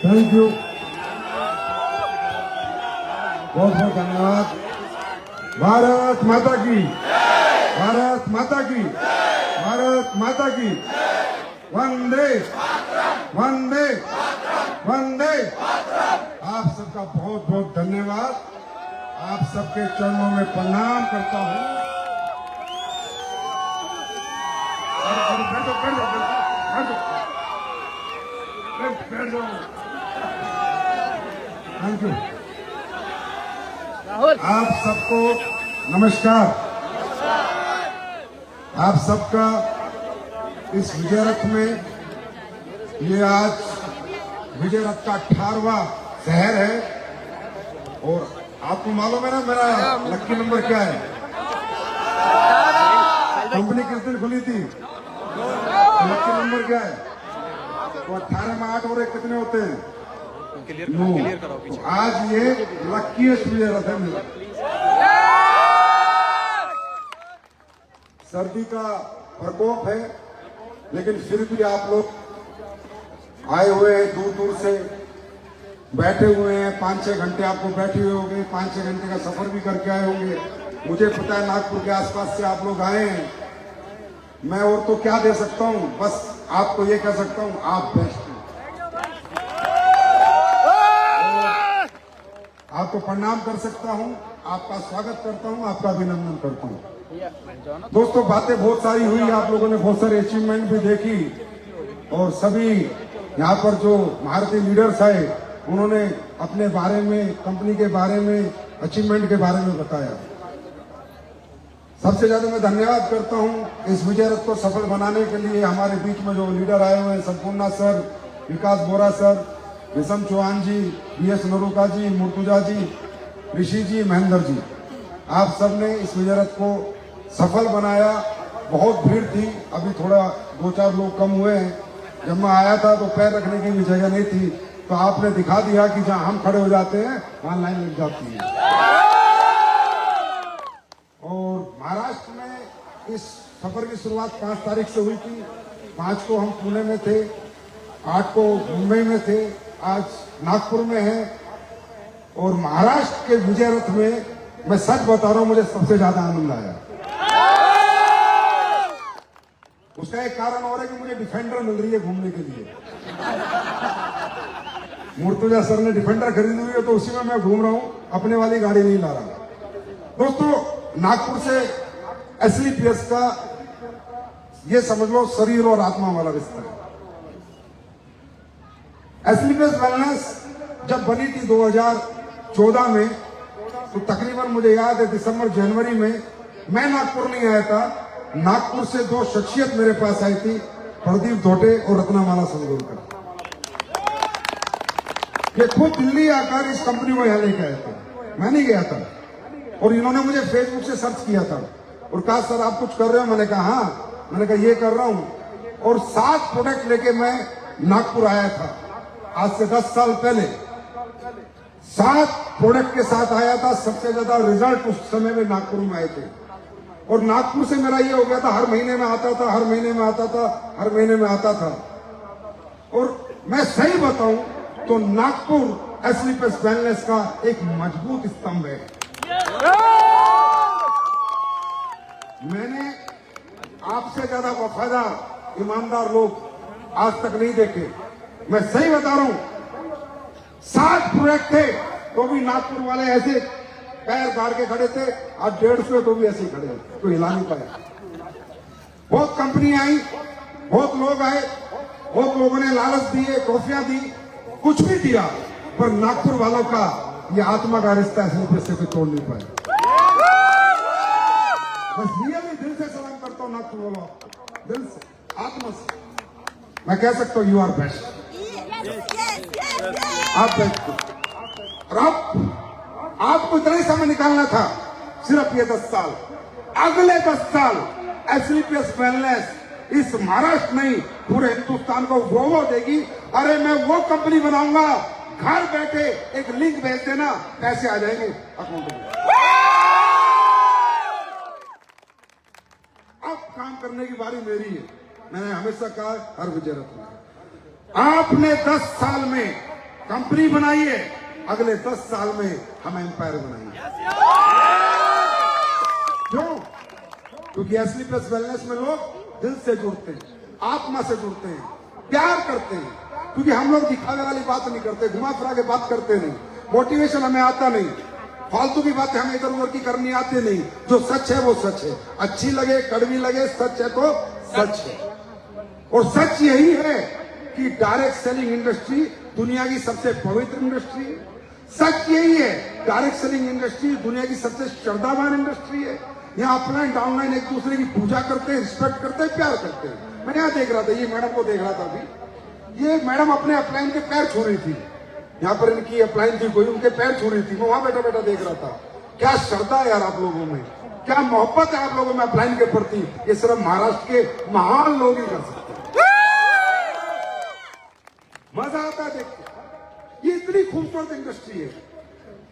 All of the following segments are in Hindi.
थैंक यू, बहुत बहुत धन्यवाद। भारत माता की, भारत माता की, भारत माता की। वंदे वंदे वंदे। आप सबका बहुत बहुत धन्यवाद। आप सबके चरणों में प्रणाम करता हूँ। Thank you. आप सबको नमस्कार। आप सबका इस विजय रथ में, ये आज विजय रथ का 18वां शहर है। और आपको मालूम है ना मेरा लक्की नंबर क्या है? कंपनी किस दिन खुली थी? लक्की नंबर क्या है? तो 18 में 8 और कितने होते हैं? तो आज ये लक्कीएस्ट विजय रथ है मेरा। सर्दी का प्रकोप है, लेकिन फिर भी आप लोग आए हुए हैं दूर दूर से, बैठे हुए हैं। 5-6 घंटे आपको बैठे हुए होंगे, 5-6 घंटे का सफर भी करके आए होंगे। मुझे पता है नागपुर के आसपास से आप लोग आए हैं। मैं और तो क्या दे सकता हूं, बस आपको ये कह सकता हूं, आप बेस्ट हैं। आपको प्रणाम कर सकता हूं, आपका स्वागत करता हूं, आपका अभिनंदन करता हूं। दोस्तों, बातें बहुत सारी हुई, आप लोगों ने बहुत सारी अचीवमेंट भी देखी, और सभी यहाँ पर जो भारतीय लीडर्स आए उन्होंने अपने बारे में, कंपनी के बारे में, अचीवमेंट के बारे में बताया। सबसे ज्यादा मैं धन्यवाद करता हूं इस विजय रथ को सफल बनाने के लिए हमारे बीच में जो लीडर आए हुए हैं, संपूर्णा सर, विकास बोरा सर, विषम चौहान जी, BS नरूका जी, मुर्तुजा जी, ऋषि जी, महेंद्र जी, आप सबने इस विजय रथ को सफल बनाया। बहुत भीड़ थी, अभी थोड़ा 2-4 लोग कम हुए हैं। जब मैं आया था तो पैर रखने की भी जगह नहीं थी, तो आपने दिखा दिया कि जहां हम खड़े हो जाते हैं वहां लाइन लग जाती है। और महाराष्ट्र में इस सफर की शुरुआत 5 तारीख से हुई थी। 5 को हम पुणे में थे, 8 को मुंबई में थे, आज नागपुर में है। और महाराष्ट्र के विजय रथ में मैं सच बता रहा हूं, मुझे सबसे ज्यादा आनंद आया। उसका एक कारण और है कि मुझे डिफेंडर मिल रही है घूमने के लिए। मुर्तुजा सर ने डिफेंडर खरीदी हुई है, तो उसी में मैं घूम रहा हूं, अपने वाली गाड़ी नहीं ला रहा। दोस्तों, नागपुर से SLPS का ये समझ लो शरीर और आत्मा वाला रिश्ता है। SLPS वेलनेस जब बनी थी 2014 में, तो तकरीबन मुझे याद है दिसंबर जनवरी में मैं नागपुर नहीं आया था। नागपुर से 2 शख्सियत मेरे पास आई थी, प्रदीप धोटे और रत्नामाला संगोलकर। ये खुद दिल्ली आकर इस कंपनी को यहाँ लेके आए थे, मैं नहीं गया था। और इन्होंने मुझे फेसबुक से सर्च किया था और कहा सर आप कुछ कर रहे हो? मैंने कहा हाँ। मैंने कहा ये कर रहा हूं। और 7 प्रोडक्ट लेके मैं नागपुर आया था आज से 10 साल पहले। 7 प्रोडक्ट के साथ आया था। सबसे ज्यादा रिजल्ट उस समय में नागपुर में आए थे। और नागपुर से मेरा ये हो गया था, हर महीने में आता था, हर महीने में आता था, हर महीने में आता था। और मैं सही बताऊं तो नागपुर SLPS वेलनेस का एक मजबूत स्तंभ है। मैंने आपसे ज्यादा वफादार, ईमानदार लोग आज तक नहीं देखे। मैं सही बता रहा हूं, 7 प्रोजेक्ट थे तो भी नागपुर वाले ऐसे पैर गाड़ के खड़े थे। आज 150 तो भी ऐसे खड़े, कोई हिला नहीं पाया। बहुत कंपनी आई, बहुत लोग आए, बहुत लोगों ने लालच दिए, ट्रॉफियां दी, कुछ भी दिया, पर नागपुर वालों का ये आत्मा का रिश्ता SLPS से कोई तोड़ नहीं पाया। बस रियली दिल से सलाम करता हूं नागपुर वालों, दिल से, आत्मा से। मैं कह सकता हूं यू आर बेस्ट, आप बेस्ट। और आपको इतना ही समय निकालना था, सिर्फ ये 10 साल। अगले 10 साल SLPS वेलनेस इस महाराष्ट्र नहीं पूरे हिंदुस्तान को गौरव देगी। अरे मैं वो कंपनी बनाऊंगा, घर बैठे एक लिंक भेज देना, पैसे आ जाएंगे अकाउंट में। अब काम करने की बारी मेरी है। मैंने हमेशा कहा हर विजय रथ में, आपने 10 साल में कंपनी बनाइए, अगले 10 साल में हम एम्पायर बनाएंगे। क्यों? क्योंकि असली प्लस वेलनेस में लोग दिल से जुड़ते हैं, आत्मा से जुड़ते हैं, प्यार करते हैं। क्योंकि हम लोग दिखावे वाली बात नहीं करते, घुमा फिरा के बात करते नहीं, मोटिवेशन हमें आता नहीं, फालतू की बातें हमें इधर उधर की करनी आती नहीं। जो सच है वो सच है, अच्छी लगे कड़वी लगे, सच है तो सच है। और सच यही है कि डायरेक्ट सेलिंग इंडस्ट्री दुनिया की सबसे पवित्र इंडस्ट्री है। सच यही है, डायरेक्ट सेलिंग इंडस्ट्री दुनिया की सबसे श्रद्धावान इंडस्ट्री है। यहाँ अपलाइन डाउनलाइन एक दूसरे की पूजा करते हैं, रिस्पेक्ट करते हैं, प्यार करते हैं। मैं यहाँ देख रहा था, ये मैडम को देख रहा था अभी, ये मैडम अपने अपलाइन के पैर छू रही थी। यहाँ पर इनकी अपलाइन थी कोई, उनके पैर छू रही थी, मैं वहां बैठा बैठा देख रहा था। क्या श्रद्धा है यार आप लोगों में, क्या मोहब्बत है आप लोगों में अपलाइन के प्रति। ये सिर्फ महाराष्ट्र के महान लोग ही कर सकते हैं। मजा आता है देख के। ये इतनी खूबसूरत इंडस्ट्री है।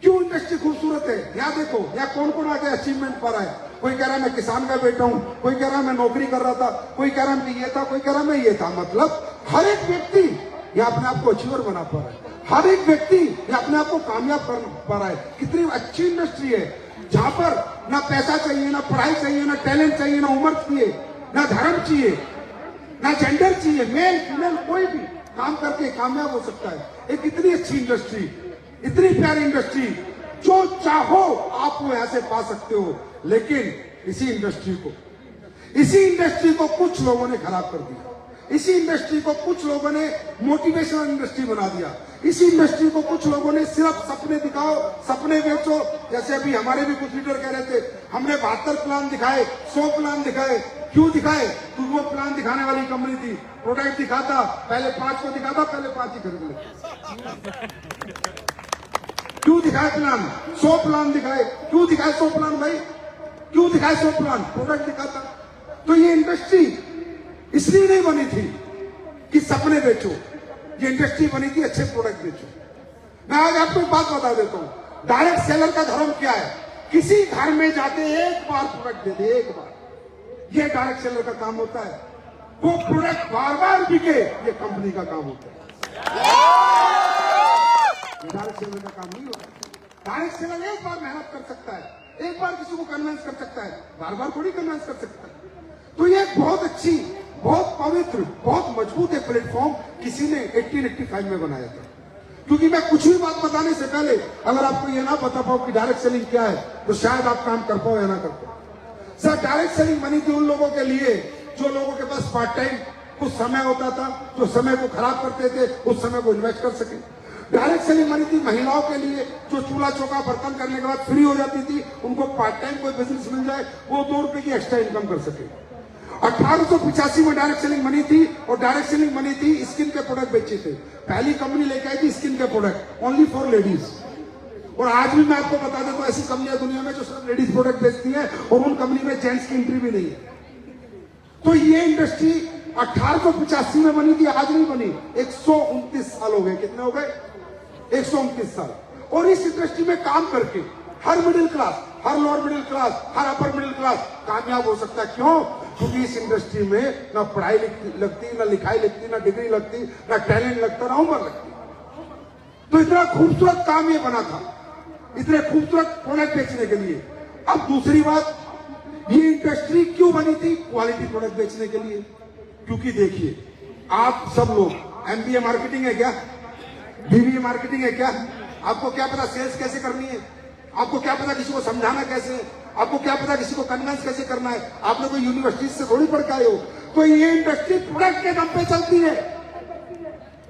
क्यों इंडस्ट्री खूबसूरत है? यहाँ देखो, यहाँ कौन कौन आके अचीवमेंट पर है। कोई कह रहा है मैं किसान का बेटा हूं, कोई कह रहा है मैं नौकरी कर रहा था, कोई कह रहा है मैं ये था, कोई कह रहा है मैं ये था। मतलब हर एक व्यक्ति ये अपने आप को अचीवर बना पा रहा है, हर एक व्यक्ति ये अपने आप को कामयाब कर पा रहा है। कितनी अच्छी इंडस्ट्री है जहां पर ना पैसा चाहिए, ना पढ़ाई चाहिए, ना टैलेंट चाहिए, ना उम्र चाहिए, ना धर्म चाहिए, ना जेंडर चाहिए। मेल फीमेल कोई भी काम करके कामयाब हो सकता है। एक इतनी अच्छी इंडस्ट्री, इतनी प्यारी इंडस्ट्री, जो चाहो आप वो यहां से पा सकते हो। लेकिन इसी इंडस्ट्री को कुछ लोगों ने खराब कर दिया। इसी इंडस्ट्री को कुछ लोगों ने मोटिवेशनल इंडस्ट्री बना दिया। इसी इंडस्ट्री को कुछ लोगों ने सिर्फ सपने दिखाओ, सपने बेचो। जैसे अभी हमारे भी कुछ लीडर कह रहे थे, हमने 72 प्लान दिखाए, 100 प्लान दिखाए। क्यों दिखाए? क्योंकि वो प्लान दिखाने वाली कंपनी थी। प्रोडक्ट दिखाता, पहले 5 को दिखाता, पहले 5 ही खरीद लेते। क्यों दिखाए प्लान? 100 प्लान दिखाए। क्यों दिखाए 100 प्लान भाई? क्यों दिखाए 100 प्लान? प्रोडक्ट दिखाता। तो ये इंडस्ट्री इसलिए नहीं बनी थी कि सपने बेचो, ये इंडस्ट्री बनी थी अच्छे प्रोडक्ट बेचो। मैं आज आपको एक बात बता देता हूं, डायरेक्ट सेलर का धर्म क्या है? किसी घर में जाके एक बार प्रोडक्ट दे दे, एक बार। ये डायरेक्ट सेलर का काम होता है। वो प्रोडक्ट बार बार बिके, ये कंपनी का काम होता है। डायरेक्ट सेलर का काम नहीं होता। डायरेक्ट सेलर एक बार मेहनत कर सकता है, एक बार किसी को कन्विंस कर सकता है, बार बार थोड़ी कन्विंस कर सकता है। तो ये बहुत अच्छी, बहुत पवित्र, बहुत मजबूत एक प्लेटफॉर्म किसी ने 1885 में बनाया था। क्योंकि मैं कुछ भी बात बताने से पहले अगर आपको ये ना बता पाऊं कि डायरेक्ट सेलिंग क्या है, तो शायद आप काम कर पाओ या ना कर पाओ। सर, डायरेक्ट सेलिंग बनी थी उन लोगों के लिए जो लोगों के पास पार्ट टाइम कुछ समय होता था, जो समय को खराब करते थे, उस समय को इन्वेस्ट कर सके। डायरेक्ट सेलिंग बनी थी महिलाओं के लिए जो चूल्हा चौका बर्तन करने के बाद फ्री हो जाती थी, उनको पार्ट टाइम कोई बिजनेस मिल जाए, वो 2 रुपए की एक्स्ट्रा इनकम कर सके। 1885 में डायरेक्ट सेलिंग बनी थी, और डायरेक्ट सेलिंग बनी थी स्किन के प्रोडक्ट बेचे थे। पहली कंपनी लेके आई थी स्किन के प्रोडक्ट, ओनली फॉर लेडीज। और आज भी मैं आपको बता देता हूं, ऐसी कंपनियां दुनिया में जो सिर्फ लेडीज प्रोडक्ट बेचती हैं, और उन कंपनी में जेंट्स की एंट्री भी नहीं है। तो ये इंडस्ट्री 1885 में बनी थी, आज नहीं बनी। 129 साल हो गए। कितने हो गए? 129 साल। और इस इंडस्ट्री में काम करके हर मिडिल क्लास, हर लोअर मिडिल क्लास, हर अपर मिडिल क्लास कामयाब हो सकता है। क्यों? क्योंकि इस इंडस्ट्री में ना पढ़ाई लगती, ना लिखाई लगती, ना डिग्री लगती, ना टैलेंट लगता, ना उम्र लगती। तो इतना खूबसूरत काम ये बना था, इतने खूबसूरत प्रोडक्ट बेचने के लिए। अब दूसरी बात, ये इंडस्ट्री क्यों बनी थी? क्वालिटी प्रोडक्ट बेचने के लिए। क्योंकि देखिए, आप सब लोग, एमबीए मार्केटिंग है क्या? बीबीए मार्केटिंग है क्या? आपको क्या पता सेल्स कैसे करनी है? आपको क्या पता किसी को समझाना कैसे? आपको क्या पता किसी को कन्विंस कैसे करना है? आपने कोई यूनिवर्सिटी से थोड़ी पढ़ के आए हो। तो ये इंडस्ट्री प्रोडक्ट के दम पे चलती है,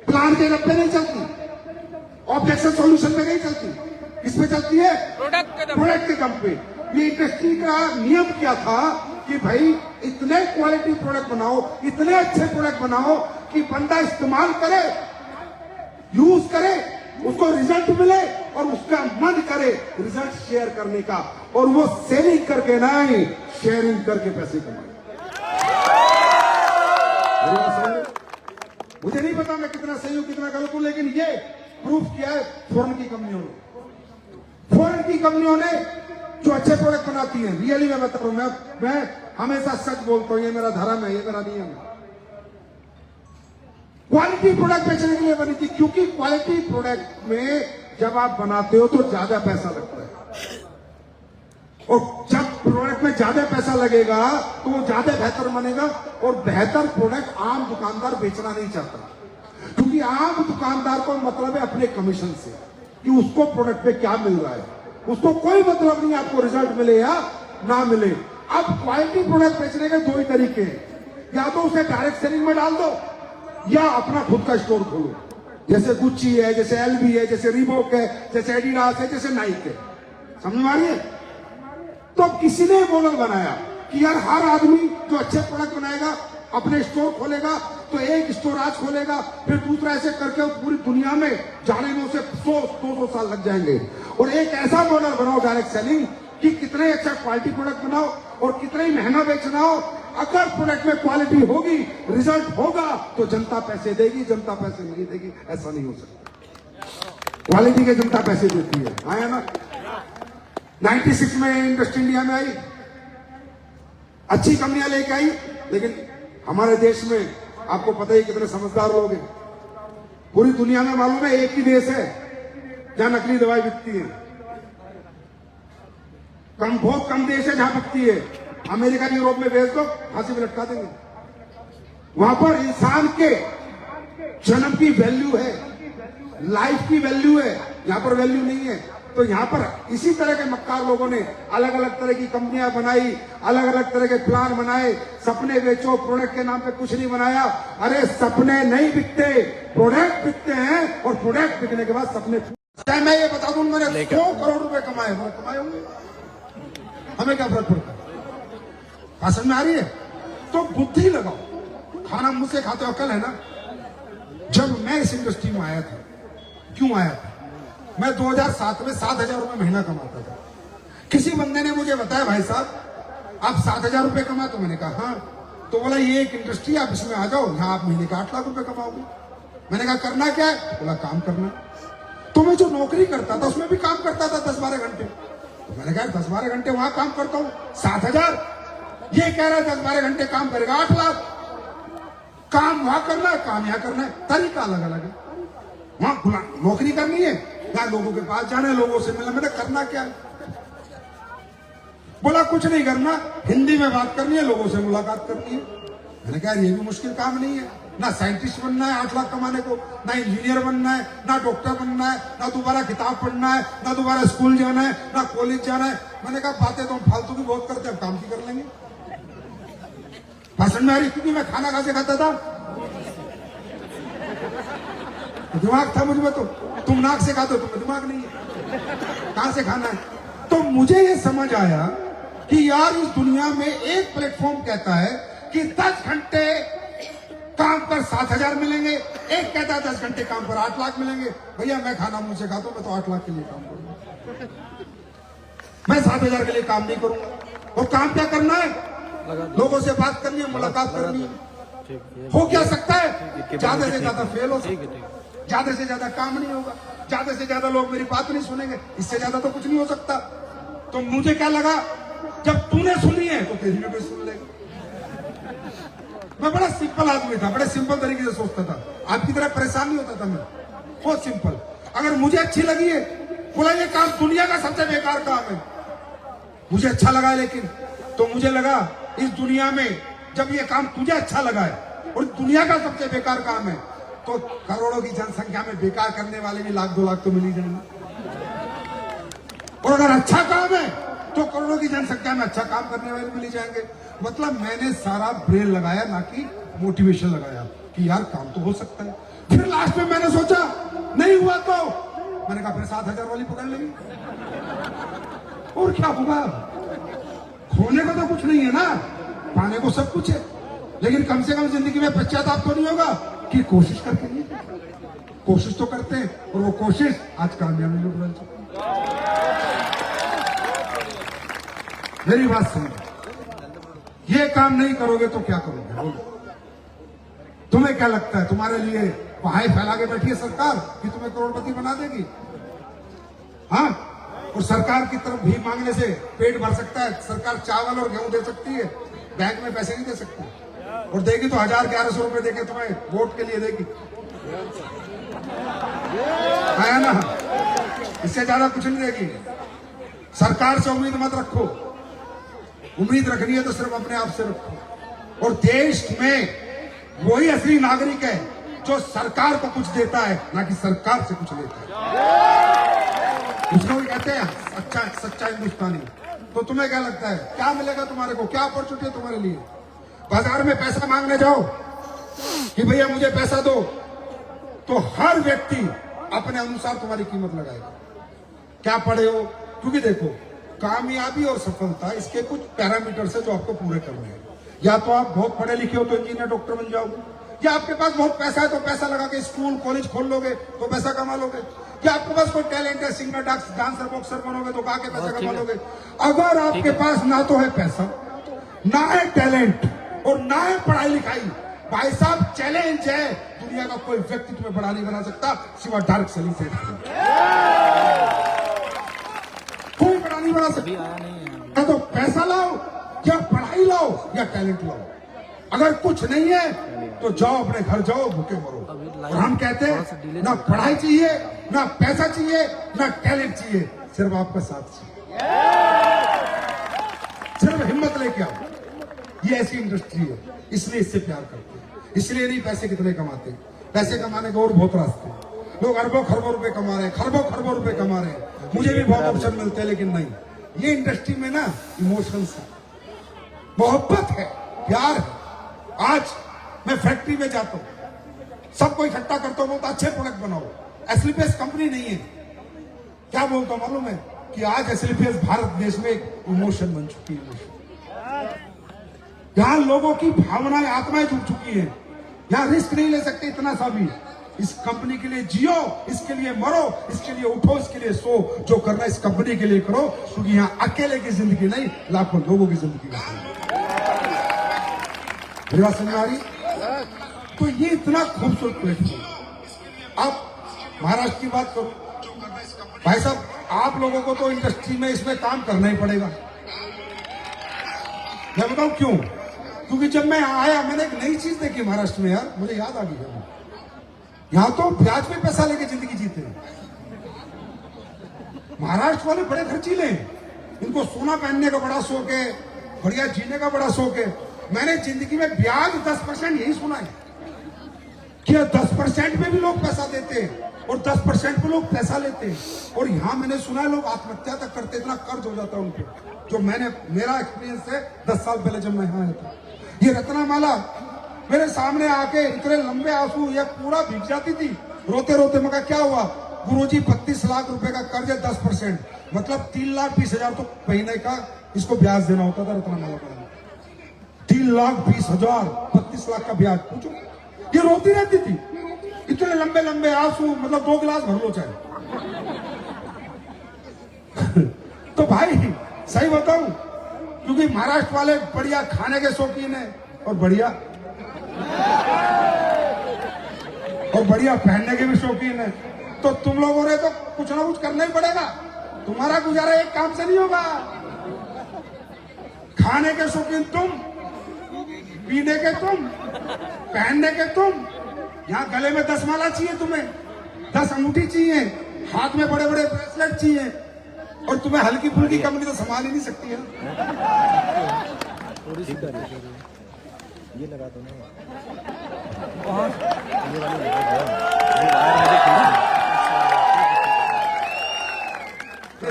प्लान के दम पे नहीं चलती, ऑब्जेक्शन सॉल्यूशन पे नहीं चलती। किस पे चलती है? प्रोडक्ट के दम पे। ये इंडस्ट्री का नियम क्या था कि भाई इतने क्वालिटी प्रोडक्ट बनाओ, इतने अच्छे प्रोडक्ट बनाओ कि बंदा इस्तेमाल करे, यूज करे, उसको रिजल्ट मिले, और उसका मन करे रिजल्ट शेयर करने का, और वो सेलिंग करके नहीं, शेयरिंग करके पैसे कमाए। मुझे नहीं पता मैं कितना सही हूं, कितना गलत हूं, लेकिन ये प्रूफ किया है फॉरेन की कंपनियों ने। फॉरेन की कंपनियों ने जो अच्छे प्रोडक्ट बनाती हैं, रियली मैं बता रहा हूं, मैं हमेशा सच बोलता हूं, ये मेरा धर्म है, ये मेरा नियम है। क्वालिटी प्रोडक्ट बेचने के लिए बनी थी, क्योंकि क्वालिटी प्रोडक्ट में जब आप बनाते हो तो ज्यादा पैसा लगता है, और जब प्रोडक्ट में ज्यादा पैसा लगेगा तो वो ज्यादा बेहतर बनेगा। और बेहतर प्रोडक्ट आम दुकानदार बेचना नहीं चाहता, क्योंकि आम दुकानदार को मतलब है अपने कमीशन से कि उसको प्रोडक्ट पे क्या मिल रहा है, उसको कोई मतलब नहीं आपको रिजल्ट मिले या ना मिले। अब क्वालिटी प्रोडक्ट बेचने के दो ही तरीके हैं, या तो उसे डायरेक्ट सेलिंग में डाल दो या अपना खुद का स्टोर खोलो, जैसे गुच्ची है, जैसे एलबी है, जैसे रिबॉक है, जैसे एडिडास है, जैसे नाइक है। समझ में आ रही है? तो किसी ने मॉडल बनाया कि यार हर आदमी जो अच्छे प्रोडक्ट बनाएगा अपने स्टोर खोलेगा, तो एक स्टोर आज खोलेगा, फिर दूसरा ऐसे करके पूरी दुनिया में जाने में उसे 100-200 साल लग जाएंगे। और एक ऐसा मॉडल बनाओ डायरेक्ट सेलिंग कि कितने अच्छा क्वालिटी प्रोडक्ट बनाओ और कितना ही महंगा बेचना हो, अगर प्रोडक्ट में क्वालिटी होगी, रिजल्ट होगा, तो जनता पैसे देगी, जनता पैसे नहीं देगी ऐसा नहीं हो सकता। क्वालिटी के जनता पैसे देती है। आया ना? 96 में इंडस्ट्री इंडिया में आई, अच्छी कंपनियां लेके आई, लेकिन हमारे देश में आपको पता ही कितने समझदार लोग हैं। पूरी दुनिया में मालूम है एक ही देश है जहां नकली दवाई बिकती है, बहुत कम देश है जहां बिकती है। अमेरिका यूरोप में भेज दो, फांसी में लटका देंगे। वहां पर इंसान के जन्म की वैल्यू है, लाइफ की वैल्यू है, यहां पर वैल्यू नहीं है। तो यहां पर इसी तरह के मक्कार लोगों ने अलग अलग तरह की कंपनियां बनाई, अलग अलग तरह के प्लान बनाए, सपने बेचो, प्रोडक्ट के नाम पे कुछ नहीं बनाया। अरे सपने नहीं बिकते, प्रोडक्ट बिकते हैं, और प्रोडक्ट बिकने के बाद सपने। चाहे मैं ये बता दूं मैंने 100 करोड़ रुपए कमाए होंगे, हमें क्या फर्क पड़ता है? समझ में आ रही है? तो बुद्धि लगाओ। खाना मुझसे खाते हो, अकल है ना? जब मैं इस इंडस्ट्री में आया था, क्यों आया था? मैं 2007 में 7,000 रुपए महीना कमाता था। किसी बंदे ने मुझे बताया, भाई साहब आप 7,000 रुपए कमाते हो? मैंने कहा हाँ। तो बोला ये एक इंडस्ट्री, आप इसमें आ जाओ, यहाँ आप महीने का 8 लाख रुपए कमाओगे। मैंने कहा करना क्या है? बोला काम करना। तो मैं जो नौकरी करता था उसमें भी काम करता था 10-12 घंटे। तो मैंने कहा 10-12 घंटे वहां काम करता हूँ, 7,000। ये कह रहा है 10-12 घंटे काम करेगा 8 लाख। काम वहां करना है, काम यहां करना है, तरीका अलग अलग है। वहां नौकरी करनी है, यहाँ लोगों के पास जाना है, लोगों से मिलना। मैंने करना क्या है? बोला कुछ नहीं करना, हिंदी में बात करनी है, लोगों से मुलाकात करनी है। मैंने कहा ये भी मुश्किल काम नहीं है, ना साइंटिस्ट बनना है 8 लाख कमाने को, ना इंजीनियर बनना है, ना डॉक्टर बनना है, ना दोबारा किताब पढ़ना है, ना दोबारा स्कूल जाना है, ना कॉलेज जाना है। मैंने कहा बातें तो हम फालतू की बहुत करते हैं, अब काम की कर लेंगे। भाषण में आ रही, क्योंकि मैं खाना कहां से खाता था? दिमाग था मुझमें। तो तुम नाक से खाते हो, तुम्हें दिमाग नहीं है, कहां से खाना है? तो मुझे ये समझ आया कि यार इस दुनिया में एक प्लेटफॉर्म कहता है कि 10 घंटे काम पर 7,000 मिलेंगे, एक कहता है 10 घंटे काम पर 8 लाख मिलेंगे। भैया मैं खाना मुंह से खाता हूं, मैं तो 8 लाख के लिए काम करूंगा, मैं 7,000 के लिए काम नहीं करूंगा। और काम क्या करना है? लोगों से बात करनी है, मुलाकात करनी है। हो क्या सकता है? ज्यादा से ज्यादा फेल हो सकता है, ज्यादा से ज्यादा काम नहीं होगा, ज्यादा से ज्यादा लोग मेरी बात नहीं सुनेंगे, इससे ज्यादा तो कुछ नहीं हो सकता। तो मुझे क्या लगा, जब तूने सुनी है तो तेरी भी सुन लेगा। मैं बड़ा सिंपल आदमी था, बड़े सिंपल तरीके से सोचता था, आपकी तरह परेशान नहीं होता था मैं, बहुत सिंपल। अगर मुझे अच्छी लगी है, बोला ये काम दुनिया का सबसे बेकार काम है, मुझे अच्छा लगा, लेकिन तो मुझे लगा इस दुनिया में जब ये काम तुझे अच्छा लगा है और दुनिया का सबसे बेकार काम है, तो करोड़ों की जनसंख्या में बेकार करने वाले भी 1-2 लाख तो मिल ही जाएंगे। और अगर अच्छा काम है तो करोड़ों की जनसंख्या में अच्छा काम करने वाले मिल ही जाएंगे। मतलब मैंने सारा ब्रेन लगाया, ना कि मोटिवेशन लगाया कि यार काम तो हो सकता है। फिर लास्ट में मैंने सोचा नहीं हुआ तो मैंने कहा फिर 7,000 वाली पकड़ लेंगे, और क्या होगा? खोने को तो कुछ नहीं है ना, पाने को सब कुछ है। लेकिन कम से कम जिंदगी में पश्चाताप तो नहीं होगा कि कोशिश करके नहीं, कोशिश तो करते हैं, और वो कोशिश आज कामयाबी में बदल चुकी है। मेरी बात सुनो, ये काम नहीं करोगे तो क्या करोगे? बोलो, तुम्हें क्या लगता है तुम्हारे लिए पहाड़ी फैला के बैठी है सरकार कि तुम्हें करोड़पति बना देगी? हाँ, और सरकार की तरफ भी मांगने से पेट भर सकता है। सरकार चावल और गेहूं दे सकती है, बैंक में पैसे नहीं दे सकती। और देगी तो 1000-1100 रुपए देके तुम्हें वोट के लिए देगी, है ना? इससे ज्यादा कुछ नहीं देगी। सरकार से उम्मीद मत रखो, उम्मीद रखनी है तो सिर्फ अपने आप से रखो। और देश में वही असली नागरिक है जो सरकार को कुछ देता है, ना कि सरकार से कुछ लेता है। उसको भी कहते हैं सच्चा हिंदुस्तानी। तो तुम्हें क्या लगता है क्या मिलेगा तुम्हारे को, क्या अपॉर्चुनिटी है तुम्हारे लिए? बाजार में पैसा मांगने जाओ कि भैया मुझे पैसा दो, तो हर व्यक्ति अपने अनुसार तुम्हारी कीमत लगाएगा। क्या पढ़े हो? क्योंकि देखो, कामयाबी और सफलता इसके कुछ पैरामीटर्स है जो आपको पूरे करने हैं। या तो आप बहुत पढ़े लिखे हो तो इंजीनियर डॉक्टर बन जाओगे, या आपके पास बहुत पैसा है तो पैसा लगा के स्कूल कॉलेज खोल लोगे तो पैसा कमा लोगे, या आपके पास कोई टैलेंट है, सिंगर डांसर बॉक्सर बनोगे तो गा के पैसा कमा लोगे। अगर आपके पास ना तो है पैसा, ना है टैलेंट और ना है पढ़ाई लिखाई, भाई साहब चैलेंज है, दुनिया का कोई व्यक्ति तुम्हें बड़ा नहीं बना सकता सिवा डार्क सेलिंग से। कोई बड़ा नहीं बना सकता। या तो पैसा लाओ, या पढ़ाई लाओ, या टैलेंट लाओ। अगर कुछ नहीं है तो जाओ अपने घर जाओ, भूखे मरो। और हम कहते हैं ना पढ़ाई चाहिए, ना पैसा चाहिए, ना टैलेंट चाहिए, सिर्फ आपका साथ चाहिए। सिर्फ हिम्मत लेके आओ। ये ऐसी इंडस्ट्री है, इसलिए इससे प्यार करते हैं। इसलिए नहीं पैसे कितने कमाते, पैसे कमाने के और बहुत रास्ते हैं। लोग अरबों खरबों रुपए कमा रहे हैं, खरबों रुपए कमा रहे हैं। मुझे भी बहुत ऑप्शन मिलते हैं, लेकिन नहीं, ये इंडस्ट्री में ना इमोशंस है, मोहब्बत है, प्यार है। आज मैं फैक्ट्री में जाता हूं, सबको इकट्ठा करता हूं, बहुत अच्छे प्रोडक्ट बनाओ। एसलीपीएस कंपनी नहीं है, क्या बोलता हूं मालूम है कि आज एसलीपीएस भारत देश में एक इमोशन बन चुकी है। यहां लोगों की भावनाएं, आत्माएं जुड़ चुकी है। यहां रिस्क नहीं ले सकते इतना सा भी। इस कंपनी के लिए जियो, इसके लिए मरो, इसके लिए उठो, इसके लिए सो, जो करना इस कंपनी के लिए करो, क्योंकि यहां अकेले की जिंदगी नहीं, लाखों लोगों की जिंदगी है। बात समझ आ रही? तो ये इतना खूबसूरत प्लेटफॉर्म। अब महाराष्ट्र की बात करो, भाई साहब आप लोगों को तो इंडस्ट्री में इसमें काम करना ही पड़ेगा। मैं बताऊं क्यों? क्योंकि जब मैं आया मैंने एक नई चीज देखी महाराष्ट्र में, यार मुझे याद आ गई। यहां तो ब्याज पे पैसा लेके जिंदगी जीते हैं। महाराष्ट्र वाले बड़े खर्चीले हैं, इनको सोना पहनने का बड़ा शौक है, बढ़िया जीने का बड़ा शौक है। मैंने जिंदगी में ब्याज 10% यही सुना है कि 10% में भी लोग पैसा देते हैं और 10% पे लोग पैसा लेते हैं। और यहां मैंने सुना है लोग आत्महत्या तक करते, इतना कर्ज हो जाता है उनको। जो मेरा एक्सपीरियंस है 10 साल पहले जब मैं यहाँ आया था। ये रत्नामाला मेरे सामने आके इतने लंबे आंसू, ये पूरा भीग जाती थी रोते रोते। मैं कहा क्या हुआ? गुरुजी 32 लाख रुपए का कर्ज है, 10%, मतलब 3,20,000 तो महीने का इसको ब्याज देना होता था रत्नामाला का। 3,20,000, 32 लाख का ब्याज। पूछो, ये रोती रहती थी, इतने लंबे लंबे आंसू, मतलब 2 गिलास भर लो चाहे। तो भाई सही बताऊं, क्योंकि महाराष्ट्र वाले बढ़िया खाने के शौकीन है और बढ़िया पहनने के भी शौकीन है। तो तुम लोगों ने तो कुछ ना कुछ करना ही पड़ेगा। तुम्हारा गुजारा एक काम से नहीं होगा। खाने के शौकीन तुम, पीने के तुम, पहनने के तुम। यहाँ गले में 10 माला चाहिए तुम्हें, 10 अंगूठी चाहिए, हाथ में बड़े बड़े ब्रेसलेट चाहिए, और तुम्हें हल्की फुल्की कंपनी तो संभाल ही नहीं सकती है। ये लगा दो ना,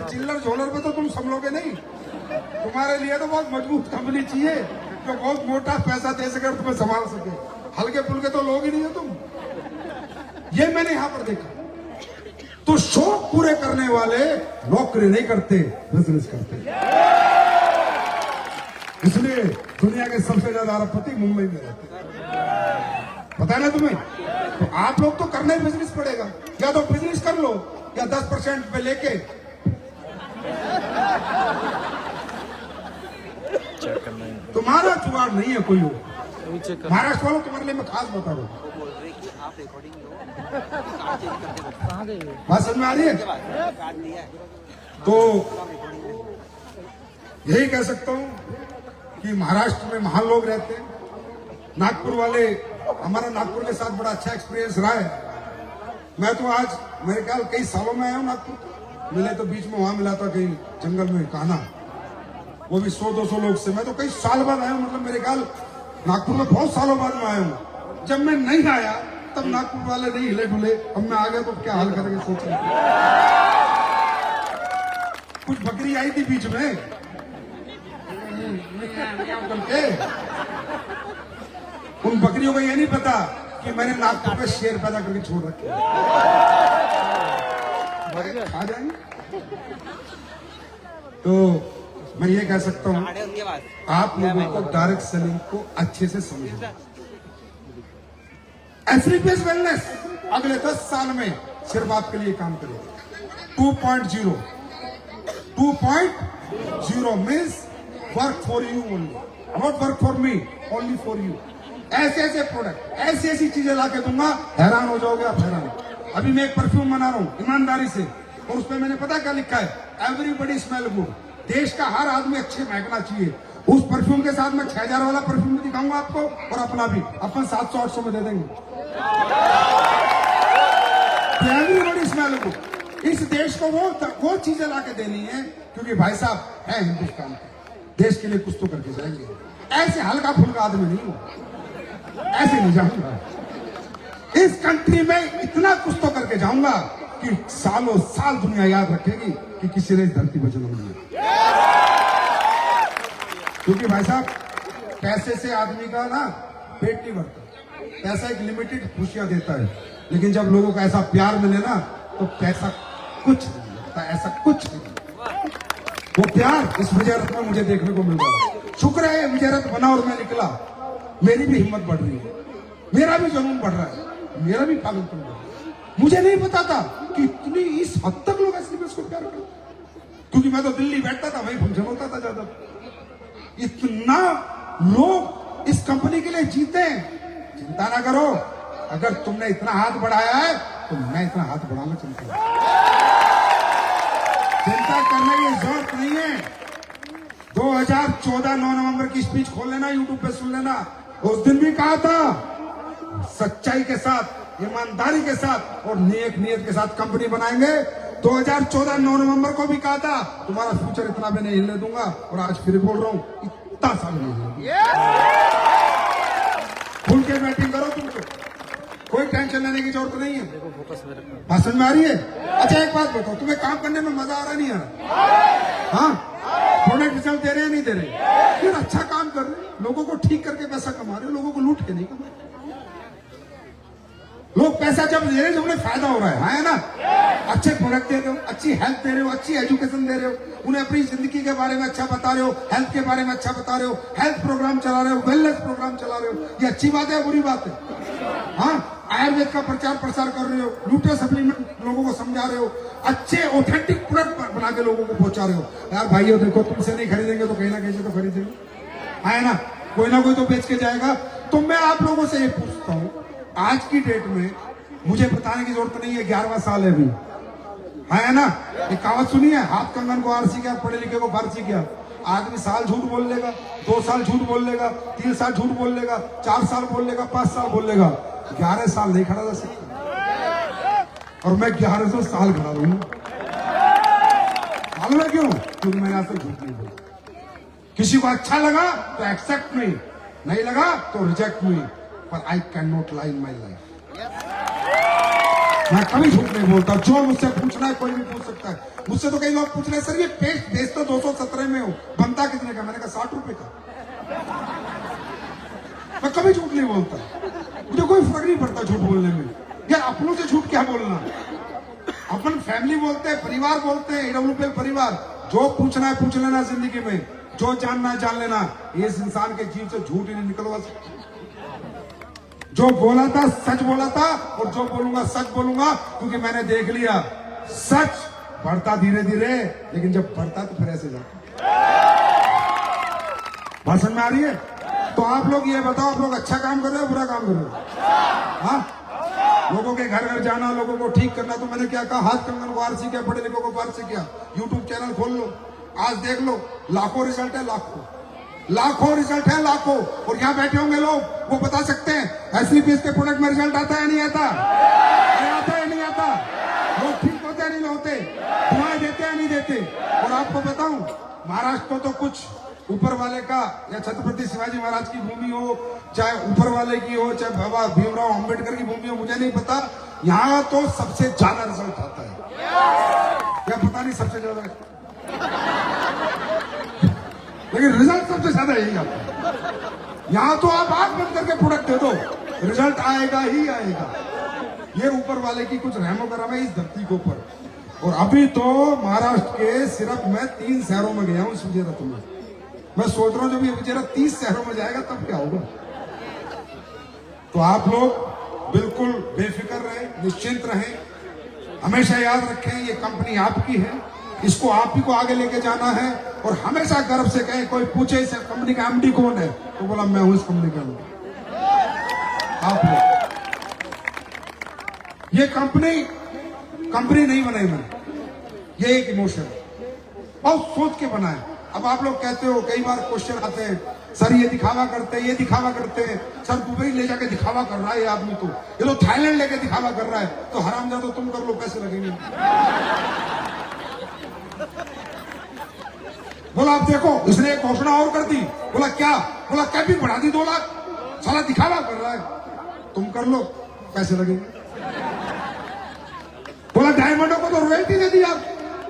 चिल्लर झोलर पे तो तुम संभलोगे नहीं। तुम्हारे लिए तो बहुत मजबूत कंपनी चाहिए जो बहुत मोटा पैसा दे सके और तुम्हें संभाल सके। हल्के फुल्के तो लोग ही नहीं हो तुम। ये मैंने यहां पर देखा। तो शौक पूरे करने वाले नौकरी नहीं करते, बिजनेस करते। इसलिए दुनिया के सबसे ज्यादा अरबपति मुंबई में रहते हैं, पता है ना तुम्हें? तो आप लोग तो करना ही बिजनेस पड़ेगा। या तो बिजनेस कर लो, या 10% पे लेके तुम्हारा जुगाड़ नहीं है कोई हो। महाराष्ट्र वालों तुम्हारे लिए मैं खास बता रहा हूँ। बात समझ में आ रही है? तो यही कह सकता हूं कि महाराष्ट्र में महान लोग रहते हैं, नागपुर वाले, हमारा नागपुर के साथ बड़ा अच्छा एक्सपीरियंस रहा है। मैं तो आज मेरे ख्याल कई सालों में आया हूँ नागपुर। मिले तो बीच में वहां मिला था कहीं जंगल में कान्हा, वो भी 100-200 लोग से। मैं तो कई साल बाद आया हूँ, मतलब मेरे ख्याल नागपुर में बहुत सालों बाद में आया हूँ। जब मैं नहीं आया तब नागपुर वाले नहीं हिले डुले, अब मैं आ गया तो क्या हाल करेंगे सोच रहे। कुछ बकरी आई थी बीच में के, उन बकरियों को ये नहीं पता कि मैंने नागपुर में शेर पैदा करके छोड़ रखे आ जाएंगे। तो मैं ये कह सकता हूं, आप लोगों को डायरेक्ट सेलिंग को अच्छे से समझो। एफ्रीबेस वेलनेस अगले 10 साल में सिर्फ आपके लिए काम करेगा। 2.0 means work for you only, not work for me, only for you. ऐसे ऐसे प्रोडक्ट, ऐसी ऐसी चीजें लाके दूंगा, हैरान हो जाओगे आप, हैरान। अभी मैं एक परफ्यूम बना रहा हूं ईमानदारी से, और उसमें मैंने पता क्या लिखा है, एवरीबडी स्मेल गुड। देश का हर आदमी अच्छे महकना चाहिए। उस परफ्यूम के साथ मैं 6000 वाला परफ्यूम भी दिखाऊंगा आपको, और अपना भी, अपन 700-800 में दे देंगे। Everybody smell good. इस देश को वो चीजें लाके देनी है, क्योंकि भाई साहब है हिंदुस्तान का, देश के लिए कुछ तो करके जाएंगे। ऐसे हल्का फुल्का आदमी नहीं हूं, ऐसे नहीं जाऊंगा। इस कंट्री में इतना कुछ तो करके जाऊंगा कि सालों साल दुनिया याद रखेगी कि किसी ने इस धरती पर जन्म लिया। क्योंकि भाई साहब पैसे से आदमी का ना पेट नहीं भरता। पैसा एक लिमिटेड खुशियां देता है, लेकिन जब लोगों का ऐसा प्यार मिले ना तो पैसा कुछ नहीं लगता, ऐसा कुछ नहीं। वो प्यार इस विजयरथ में मुझे देखने को मिल रहा है। शुक्र है विजयरथ बना और मैं निकला, मेरी भी हिम्मत बढ़ रही है, मेरा भी जुनून बढ़ रहा है, मेरा भी पागलपन बढ़ रहा है। मुझे नहीं पता था कि इतनी इस हद तक लोग एसलीबीएस को प्यार करते, क्योंकि मैं तो दिल्ली बैठता था, वही फंक्शन होता था ज्यादा। इतना लोग इस कंपनी के लिए जीते हैं। चिंता ना करो, अगर तुमने इतना हाथ बढ़ाया है तो मैं इतना हाथ बढ़ाना चाहता हूं। चिंता करने की जरूरत नहीं है। 2014 9 नवंबर की स्पीच खोल लेना, यूट्यूब पे सुन लेना। उस दिन भी कहा था सच्चाई के साथ, ईमानदारी के साथ और नेक नियत के साथ कंपनी बनाएंगे। 2014 9 नवंबर को भी कहा था तुम्हारा फ्यूचर इतना भी नहीं हिलने दूंगा, और आज फिर बोल रहा हूं इतना सा भी नहीं। खुल के बैटिंग करो, तुमको कोई टेंशन लेने की जरूरत नहीं है। भाषण में आ रही है। अच्छा एक बात बताओ, तुम्हें काम करने में मजा आ रहा नहीं आ रहा? हाँ, प्रोडक्ट रिजल्ट दे रहे हैं नहीं दे रहे? फिर अच्छा काम कर रहे, लोगों को ठीक करके पैसा कमा रहे, लोगों को लूट के नहीं कमा रहे। लोग पैसा जब दे रहे हैं जब उन्हें फायदा हो रहा है ना? अच्छे प्रोडक्ट दे रहे हो, अच्छी हेल्थ दे रहे हो, अच्छी एजुकेशन दे रहे हो, उन्हें अपनी जिंदगी के बारे में अच्छा बता रहे हो, हेल्थ के बारे में अच्छा बता रहे हो, हेल्थ प्रोग्राम चला रहे हो, वेलनेस प्रोग्राम चला रहे हो। ये अच्छी बात है, बुरी बात है? हाँ, आयुर्वेद का प्रचार प्रसार कर रहे हो, न्यूट्री सप्लीमेंट लोगों को समझा रहे हो, अच्छे ऑथेंटिक प्रोडक्ट बना के लोगों को पहुंचा रहे हो। यार भाइयों देखो, तुमसे नहीं खरीदेंगे तो कहीं ना कहीं से तो खरीदेंगे, है ना? कोई ना कोई तो बेच के जाएगा। तो मैं आप लोगों से ये पूछता हूँ, आज की डेट में मुझे बताने की जरूरत नहीं है, 11वां साल है अभी, है ना? एक कहावत सुनी है, हाथ कंगन को आरसी किया, पढ़े लिखे को फारसी किया। आदमी साल झूठ बोल लेगा, 2 साल झूठ बोल लेगा, 3 साल झूठ बोल लेगा, 4 साल बोल लेगा, 5 साल बोल लेगा, 11 साल नहीं खड़ा जा सकता। और मैं 1100 साल खड़ा रहूं। मालूम है क्यों? क्योंकि मैं यहां से झूठ नहीं बोलता। किसी को अच्छा लगा तो एक्सेप्ट मी, नहीं लगा तो रिजेक्ट मी, पर I can not lie in my life. मैं कभी झूठ नहीं बोलता। जो मुझसे पूछना है कोई भी पूछ सकता है। मुझसे तो कई लोग पूछ रहे हैं, सर ये पेस्ट भेज तो 217 में हो, बनता कितने का? मैंने कहा 60 रुपए का। मैं कभी झूठ नहीं बोलता, मुझे कोई फर्क नहीं पड़ता झूठ बोलने में। यार अपनों से झूठ क्या बोलना? अपन फैमिली बोलते हैं, परिवार बोलते हैं, ईडब्ल्यूपीएल परिवार। जो पूछना है पूछ लेना जिंदगी में, जो जानना है जान लेना। इस इंसान के जीव से झूठ ही नहीं निकलवा सकता। जो बोला था सच बोला था, और जो बोलूंगा सच बोलूंगा, क्योंकि मैंने देख लिया सच बढ़ता धीरे धीरे, लेकिन जब बढ़ता तो फिर ऐसे जाता। भाषण में आ रही है? तो आप लोग ये बताओ, आप लोग अच्छा काम कर रहे हो, बुरा काम कर रहे हो? हाँ, लोगों के घर घर जाना, लोगों को ठीक करना। तो मैंने क्या कहा, हाथ कंगन को आरसी किया, पढ़े लिखों को फारसी किया। यूट्यूब चैनल खोल लो, आज देख लो, लाखों रिजल्ट है, लाखों लाखों रिजल्ट है, लाखों। और यहाँ बैठे होंगे लोग, वो बता सकते हैं एसलीपीएस के प्रोडक्ट में रिजल्ट आता है नहीं आता, आता है नहीं आता, लोग ठीक होते नहीं होते, दुआएं देते हैं नहीं देते। और आपको बताऊं, महाराष्ट्र को तो कुछ ऊपर वाले का, या छत्रपति शिवाजी महाराज की भूमि हो, चाहे ऊपर वाले की हो, चाहे बाबा भीमराव अंबेडकर की भूमि हो, मुझे नहीं पता, यहाँ तो सबसे ज्यादा रिजल्ट आता है। क्या पता नहीं सबसे ज्यादा, लेकिन रिजल्ट सबसे ज्यादा यही आता है। यहां तो आप आंख बंद करके प्रोडक्ट दे दो, रिजल्ट आएगा ही आएगा। ये ऊपर वाले की कुछ रहमो करम है इस धरती के ऊपर। और अभी तो महाराष्ट्र के सिर्फ मैं 3 शहरों में गया हूं इस विजयरथ में। मैं सोच रहा हूं जब ये विजयरथ 30 शहरों में जाएगा तब क्या होगा। तो आप लोग बिल्कुल बेफिक्र रहें, निश्चिंत रहें, हमेशा याद रखें ये कंपनी आपकी है, इसको आप ही को आगे लेके जाना है। और हमेशा गर्व से कहें, कोई पूछे इस कंपनी का एमडी कौन है, तो बोला मैं हूं इस कंपनी का एमडी। आप लोग, ये कंपनी नहीं बनाई मैंने, ये एक इमोशन बहुत सोच के बनाए। अब आप लोग कहते हो, कई बार क्वेश्चन आते हैं, सर ये दिखावा करते हैं, ये दिखावा करते हैं, सर दुबई ले जाके दिखावा कर रहा है ये आदमी, तो ये तो थाईलैंड लेके दिखावा कर रहा है, तो हरामजादा तुम कर लो, कैसे लगेंगे। बोला आप देखो, इसने एक घोषणा और कर दी। बोला क्या? बोला कैपिंग बढ़ा दी 2 लाख, साला दिखावा कर रहा है, तुम कर लो, पैसे लगेंगे। बोला डायमंडों को तो रॉयल्टी दे दिया,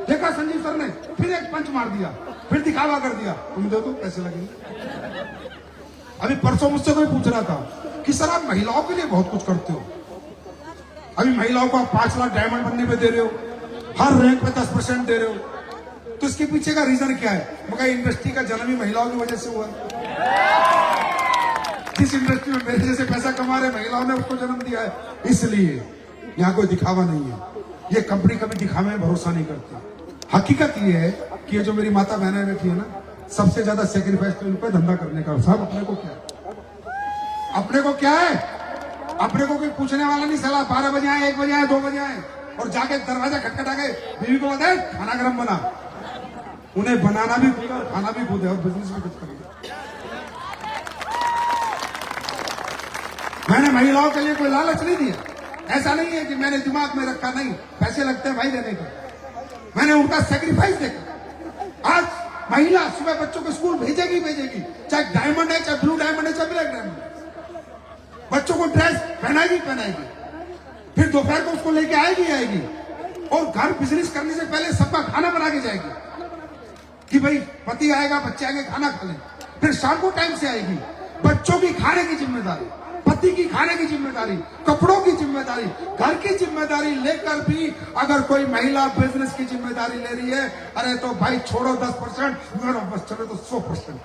देखा संजीव सर ने, फिर एक पंच मार दिया, फिर दिखावा कर दिया, तुम दे दो, पैसे लगेंगे। अभी परसों मुझसे कोई पूछ रहा था कि सर आप महिलाओं के लिए बहुत कुछ करते हो, अभी महिलाओं को आप 5 लाख डायमंड बनने पे दे रहे हो, हर रैंक पे 10% दे रहे हो, तो इसके पीछे का रीजन क्या है? मगर इंडस्ट्री का जन्म ही महिलाओं की वजह से हुआ है। जिस इंडस्ट्री में मेरे जैसे पैसा कमा रहे महिलाओं ने उसको जन्म दिया है, इसलिए यहाँ कोई दिखावा नहीं है। ये कंपनी कभी दिखावे में भरोसा नहीं करती। हकीकत ये है कि ये जो मेरी माता बहनें बैठी है ना, सबसे ज्यादा सेक्रीफाइस तो इनको धंधा करने का। साहब अपने को क्या है, अपने को क्या है, अपने को कोई पूछने वाला नहीं। सलाह 12 बजे आए, 1 बजे आए, 2 बजे आए, और जाके दरवाजा खटखटा के बीवी को बताए खाना गरम बना। उन्हें बनाना भी खुद है, खाना भी खुद है, और बिजनेस भी कुछ करेंगे। मैंने महिलाओं के लिए कोई लालच नहीं दिया, ऐसा नहीं है कि मैंने दिमाग में रखा, नहीं, पैसे लगते हैं भाई देने के। मैंने उनका सेक्रीफाइस देखा। आज महिला सुबह बच्चों को स्कूल भेजेगी, चाहे डायमंड है, चाहे ब्लू डायमंड है, चाहे ब्लैक डायमंड है, बच्चों को ड्रेस पहनाएगी, फिर दोपहर को उसको लेके आएगी, और घर बिजनेस करने से पहले सबका खाना बना के जाएगी कि भाई पति आएगा, बच्चे आएंगे, खाना खा लें। फिर शाम को टाइम से आएगी, बच्चों की खाने की जिम्मेदारी, पति की खाने की जिम्मेदारी, कपड़ों की जिम्मेदारी, घर की जिम्मेदारी लेकर भी अगर कोई महिला बिजनेस की जिम्मेदारी ले रही है, अरे तो भाई छोड़ो 10%, मेरा बस चले तो 100%।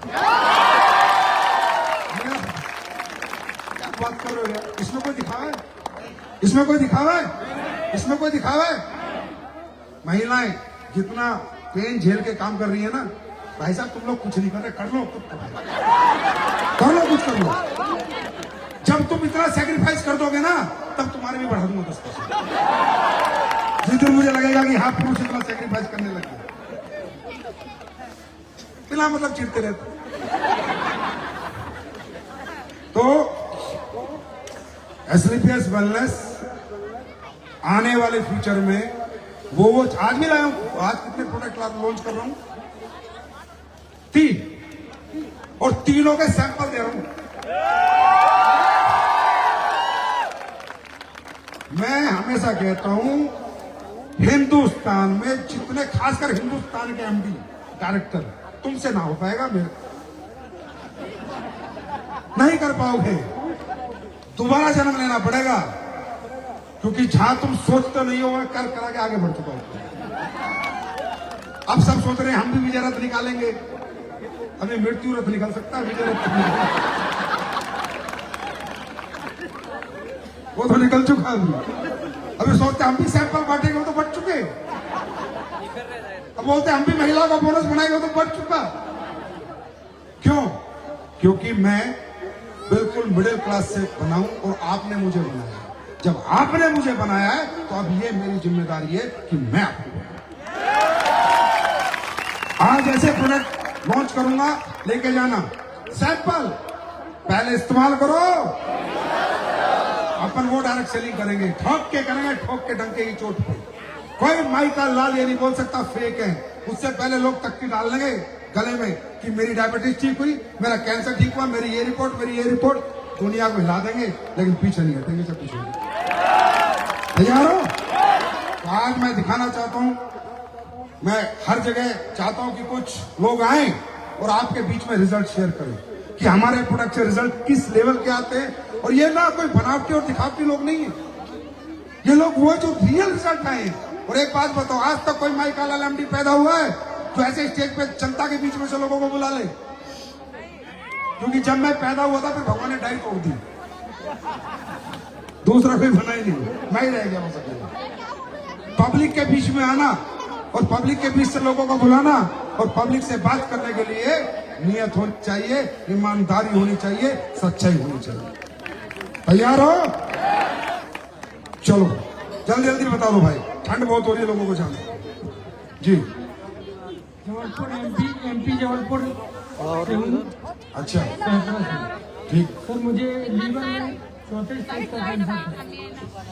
क्या बात कर रहे हो यार? इसमें कोई दिखावा है? इसमें कोई दिखावा है? इसमें कोई दिखावा है? महिलाएं जितना पेन झेल के काम कर रही है ना, भाई साहब तुम लोग कुछ नहीं कर रहे, कर लो कुछ कर लो। जब तुम इतना सेक्रीफाइस कर दोगे ना, तब तुम्हारे भी बढ़ा दूंगा 10%। जिस दिन मुझे लगेगा कि हाँ पुरुष इतना सेक्रीफाइस करने लगे, बिना मतलब चिढ़ते रहते। तो एसलीपीएस वेलनेस आने वाले फ्यूचर में वो आज भी लाया हूं। आज कितने प्रोडक्ट लॉन्च कर रहा हूं? 3, और तीनों के सैंपल दे रहा हूं। मैं हमेशा कहता हूं, हिंदुस्तान में जितने, खासकर हिंदुस्तान के एमडी डायरेक्टर, तुमसे ना हो पाएगा, मेरे नहीं कर पाओगे, दोबारा जन्म लेना पड़ेगा, क्योंकि जहां तुम सोचते नहीं हो कर करा के आगे बढ़ चुका हो। अब सब सोच रहे हैं हम भी विजयरथ निकालेंगे, अभी मृत्यु रथ निकल सकता है, विजयरथ वो तो निकल चुका है। अभी सोचते हम भी सैंपल बांटेंगे, वो तो बढ़ चुके। अब बोलते हम भी महिलाओं का बोनस बनाएंगे, वो तो बढ़ चुका। क्यों? क्योंकि मैं बिल्कुल मिडिल क्लास से बनाऊं, और आपने मुझे बनाया। जब आपने मुझे बनाया है, तो अब ये मेरी जिम्मेदारी है कि मैं आपको आज ऐसे प्रोडक्ट लॉन्च करूंगा, लेके जाना। सैंपल पहले इस्तेमाल करो, अपन वो डायरेक्ट सेलिंग करेंगे, ठोक के करेंगे, ठोक के डंके की चोट पे। कोई माई का लाल ये नहीं बोल सकता फेक है। उससे पहले लोग तक्की डाल लेंगे गले में कि मेरी डायबिटीज ठीक हुई, मेरा कैंसर ठीक हुआ, मेरी ये रिपोर्ट, मेरी ये रिपोर्ट। दुनिया को हिला देंगे लेकिन पीछे नहीं हटेंगे, सब पीछे। तैयार हो? तो आज मैं दिखाना चाहता हूं, मैं हर जगह चाहता हूं कि कुछ लोग आए और आपके बीच में रिजल्ट शेयर करें कि हमारे प्रोडक्ट से रिजल्ट किस लेवल के आते हैं। और ये ना कोई बनावटी और दिखावटी लोग नहीं है, ये लोग वो जो रियल रिजल्ट आए हैं। और एक बात बताओ, आज तक कोई माई काला एमडी पैदा हुआ है जो ऐसे स्टेज पे जनता के बीच में से लोगों को बुला ले? क्योंकि जब मैं पैदा हुआ था फिर भगवान ने डाई तोड़ दी, दूसरा कोई बना ही नहीं, मैं ही रह गया हो सकता। पब्लिक के बीच में आना और पब्लिक के बीच से लोगों को बुलाना और पब्लिक से बात करने के लिए नियत होनी चाहिए, ईमानदारी होनी चाहिए, सच्चाई होनी चाहिए। तैयार हो? चलो जल्दी जल्दी बता दो भाई, ठंड बहुत हो रही है, लोगों को जाना। जी जबलपुर एमपी जबलपुर से हूँ। अच्छा सहरसा से। ठीक, सर मुझे लीवर में चौथे स्टेज का कैंसर था।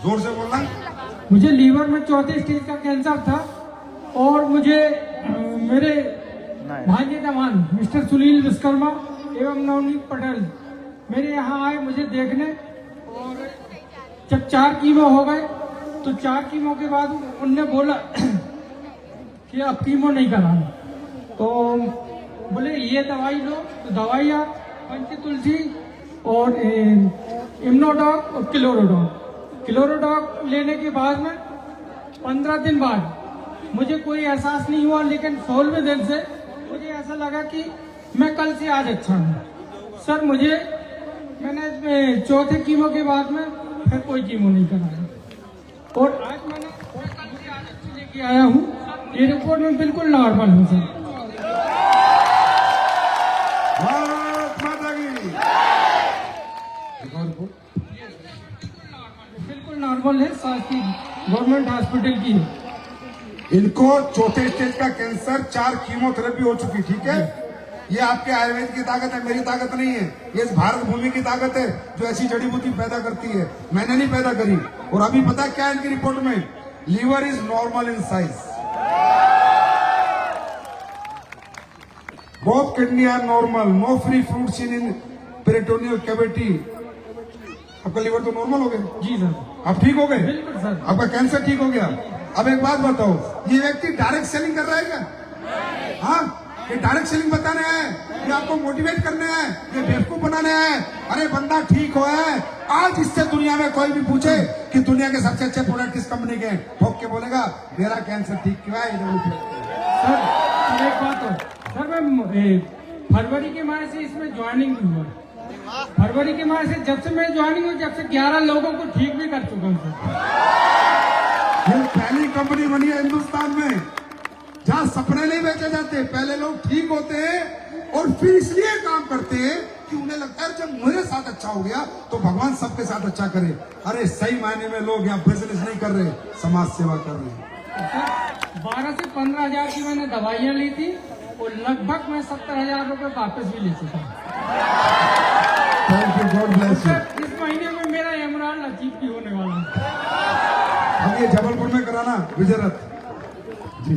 जोर से बोलना। मुझे लीवर में चौथे स्टेज का कैंसर था और मुझे मेरे भांजे दामाद मिस्टर सुनील विश्वकर्मा एवं नवनीत पटेल मेरे यहाँ आए मुझे देखने। और जब 4 कीमो हो गए तो 4 कीमो के बाद उनने बोला कि अब कीमो नहीं कराना, तो बोले ये दवाई लो। तो दवाइयाँ पंच तुलसी और इम्नोडॉक और क्लोरोडॉक लेने के बाद में 15 दिन बाद मुझे कोई एहसास नहीं हुआ, लेकिन 16वें दिन से मुझे ऐसा लगा कि मैं कल से आज अच्छा हूँ। सर मैंने चौथे कीमो के बाद में फिर कोई कीमो नहीं कराया और आज मैंने आज अच्छी लेके आया हूँ। ये रिपोर्ट में बिल्कुल नॉर्मल हूँ सर। भारत माता की। बिल्कुल नॉर्मल है, साथ ही गवर्नमेंट हॉस्पिटल की है। इनको चौथे स्टेज का कैंसर, 4 कीमोथेरेपी हो चुकी, ठीक है। ये आपके आयुर्वेद की ताकत है, मेरी ताकत नहीं है। ये इस भारत भूमि की ताकत है जो ऐसी जड़ी बूटी पैदा करती है, मैंने नहीं पैदा करी। और अभी पता क्या है इनकी रिपोर्ट में? Liver is normal in size, both kidney are normal, no free fruits in peritoneal cavity. आपका लीवर तो नॉर्मल हो गया जी सर। आप ठीक हो गए? बिल्कुल सर। आपका कैंसर ठीक हो गया। अब एक बात बताओ, ये व्यक्ति डायरेक्ट सेलिंग कर रहा है क्या? हाँ, ये डायरेक्ट सेलिंग बताने हैं, ये आपको मोटिवेट करने हैं, ये बेवकूफ बनाने हैं। अरे बंदा ठीक हो है, आज इससे दुनिया में कोई भी पूछे कि दुनिया के सबसे अच्छे प्रोडक्ट किस कंपनी के हैं, ठोक के बोलेगा मेरा कैंसर ठीक क्यों है। सर एक बात हो सर, मैं फरवरी के माह से इसमें ज्वाइनिंग हुआ। फरवरी के माह से जब से मैं ज्वाइनिंग हुई, जब से 11 लोगों को ठीक भी कर चुका हूँ सर। ये पहली कंपनी बनी है हिंदुस्तान में जहां सपने नहीं बेचे जाते, पहले लोग ठीक होते हैं और फिर इसलिए काम करते हैं कि उन्हें लगता है जब मेरे साथ अच्छा हो गया तो भगवान सबके साथ अच्छा करे। अरे सही मायने में लोग यहाँ बिजनेस नहीं कर रहे, समाज सेवा कर रहे हैं। 12 से 15 हजार की मैंने दवाइयाँ ली थी और लगभग मैं 70,000 रुपए वापस भी ले चुका हूँ। Thank you, God bless you. इस महीने में मेरा इमरान अचीव भी होने वाला है। हम ये जबलपुर में कराना विजय रथ जी,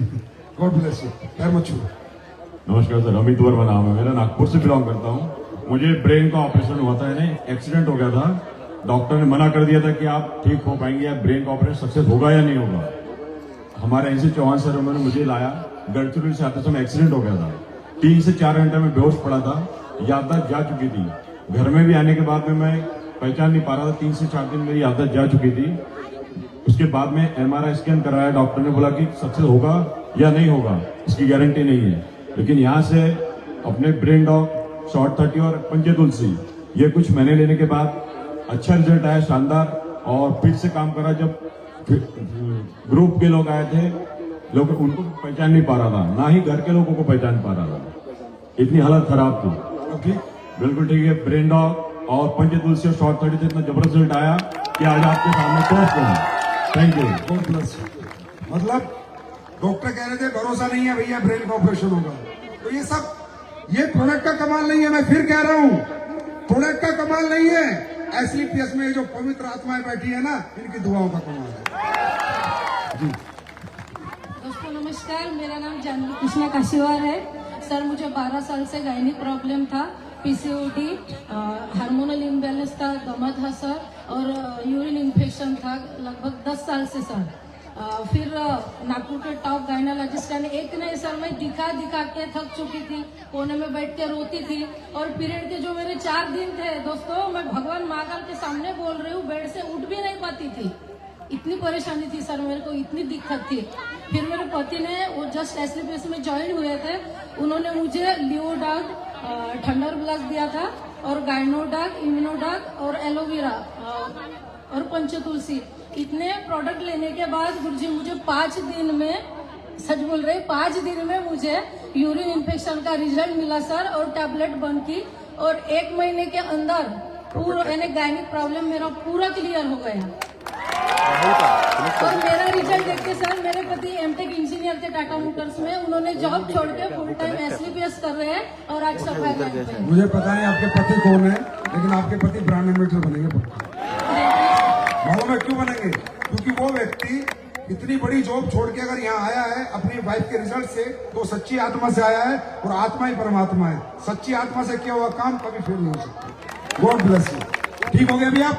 गॉड ब्लेस यू। पैर मत छू। नमस्कार सर, अमित वर्मा नाम है मेरा, नागपुर से बिलोंग करता हूँ। मुझे ब्रेन का ऑपरेशन हुआ था, यानी एक्सीडेंट हो गया था। डॉक्टर ने मना कर दिया था कि आप ठीक हो पाएंगे या ब्रेन का ऑपरेशन सक्सेस होगा या नहीं होगा। हमारे एनसी चौहान सर उन्होंने मुझे लाया, गढ़चिरौली से आते समय एक्सीडेंट हो गया था। 3 से 4 घंटे में बेहोश पड़ा था, याददाश्त जा चुकी थी। घर में भी आने के बाद में मैं पहचान नहीं पा रहा था, 3 से 4 दिन मेरी याददाश्त जा चुकी थी। उसके बाद में MRI स्कैन कराया, डॉक्टर ने बोला कि सक्सेस होगा या नहीं होगा इसकी गारंटी नहीं है। लेकिन यहाँ से अपने ब्रेन डॉग, शॉर्ट 30 और पंच तुलसी ये कुछ महीने लेने के बाद अच्छा रिजल्ट आया, शानदार। और फिर से काम करा। जब ग्रुप के लोग आए थे, लोग उनको पहचान नहीं पा रहा था, ना ही घर के लोगों को पहचान पा रहा था, इतनी हालत खराब थी। ठीक, बिल्कुल ठीक है। ब्रेन डॉग और पंच तुलसी और शॉर्ट 30 से इतना जबरदस्त रिजल्ट आया कि आज आपके सामने पहुंच गए। Thank you, God bless you. मतलब डॉक्टर कह रहे थे भरोसा नहीं है भैया ब्रेन का ऑपरेशन होगा, तो ये सब ये प्रोडक्ट का कमाल नहीं है, मैं फिर कह रहा हूं, प्रोडक्ट का कमाल नहीं है, एसलीपीएस में जो पवित्र आत्माएं बैठी है ना, इनकी दुआओं का कमाल है। जी दोस्तों नमस्कार, मेरा नाम जानवी कृष्णा काशीवार है। सर मुझे 12 साल से गायनिक प्रॉब्लम था, पीसीओडी, हार्मोनल इम्बैलेंस था, दमा था सर, और यूरिन इन्फेक्शन था लगभग 10 साल से सर। फिर नागपुर के टॉप गायनोलॉजिस्ट ने एक नहीं सर, मैं दिखा के थक चुकी थी, कोने में बैठ के रोती थी, और पीरियड के जो मेरे 4 दिन थे दोस्तों, मैं भगवान महाकाल के सामने बोल रही हूँ, बेड से उठ भी नहीं पाती थी, इतनी परेशानी थी सर मेरे को, इतनी दिक्कत थी। फिर मेरे पति ने, वो जस्ट एसलीपीएस में ज्वाइन हुए थे, उन्होंने मुझे लियोडाग, थंडर ब्लॉक दिया था, और गायनोडाग, इम्यूनोडाग और एलोवेरा और पंचतुलसी, इतने प्रोडक्ट लेने के बाद गुरुजी मुझे 5 दिन में, सच बोल रहे, 5 दिन में मुझे यूरिन इन्फेक्शन का रिजल्ट मिला सर, और टैबलेट बंद की, और 1 महीने के अंदर पूरा यानी गायनिक प्रॉब्लम मेरा पूरा क्लियर हो गया। और मेरा रिजल्ट देख के सर, मेरे पति एमटेक इंजीनियर थे टाटा मोटर्स में, उन्होंने जॉब छोड़ के फुल टाइम एसलीपीएस कर रहे हैं, और आज सफाई लाइन पे हैं। मुझे पता नहीं आपके पति कौन है, लेकिन आपके पति ब्रांड एम्बेसडर बनेंगे। मालूम है क्यों बनेंगे? क्योंकि वो व्यक्ति इतनी बड़ी जॉब छोड़ के अगर यहाँ आया है अपनी वाइफ के रिजल्ट से, तो सच्ची आत्मा से आया है, और आत्मा ही परमात्मा है। सच्ची आत्मा से किया हुआ काम कभी फेल नहीं हो सकता। God bless you. ठीक हो गए अभी आप?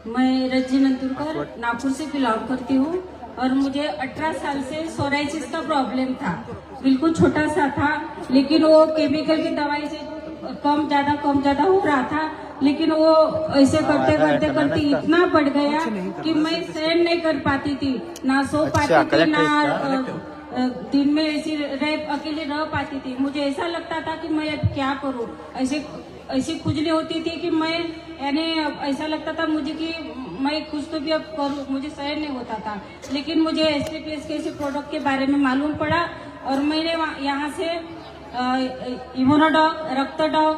मैं रज्जी नंदुरकर नागपुर से बिलोंग करती हूँ, और मुझे 18 साल से सोराइसिस का प्रॉब्लम था, बिल्कुल छोटा सा था, लेकिन वो केमिकल की दवाई से कम ज्यादा हो रहा था, लेकिन वो ऐसे करते इतना बढ़ गया कि मैं सहन नहीं कर पाती थी, ना सो पाती थी, ना दिन में अकेले रह पाती थी। मुझे ऐसा लगता था कि मैं अब क्या करूं, ऐसी खुजली होती थी कि मैं, यानी ऐसा लगता था मुझे कि मैं कुछ तो भी अब करूं, मुझे सहन नहीं होता था। लेकिन मुझे एसलीपीएस के इस प्रोडक्ट के बारे में मालूम पड़ा, और मैंने यहाँ से इम्यूनोडॉग, रक्त डॉग,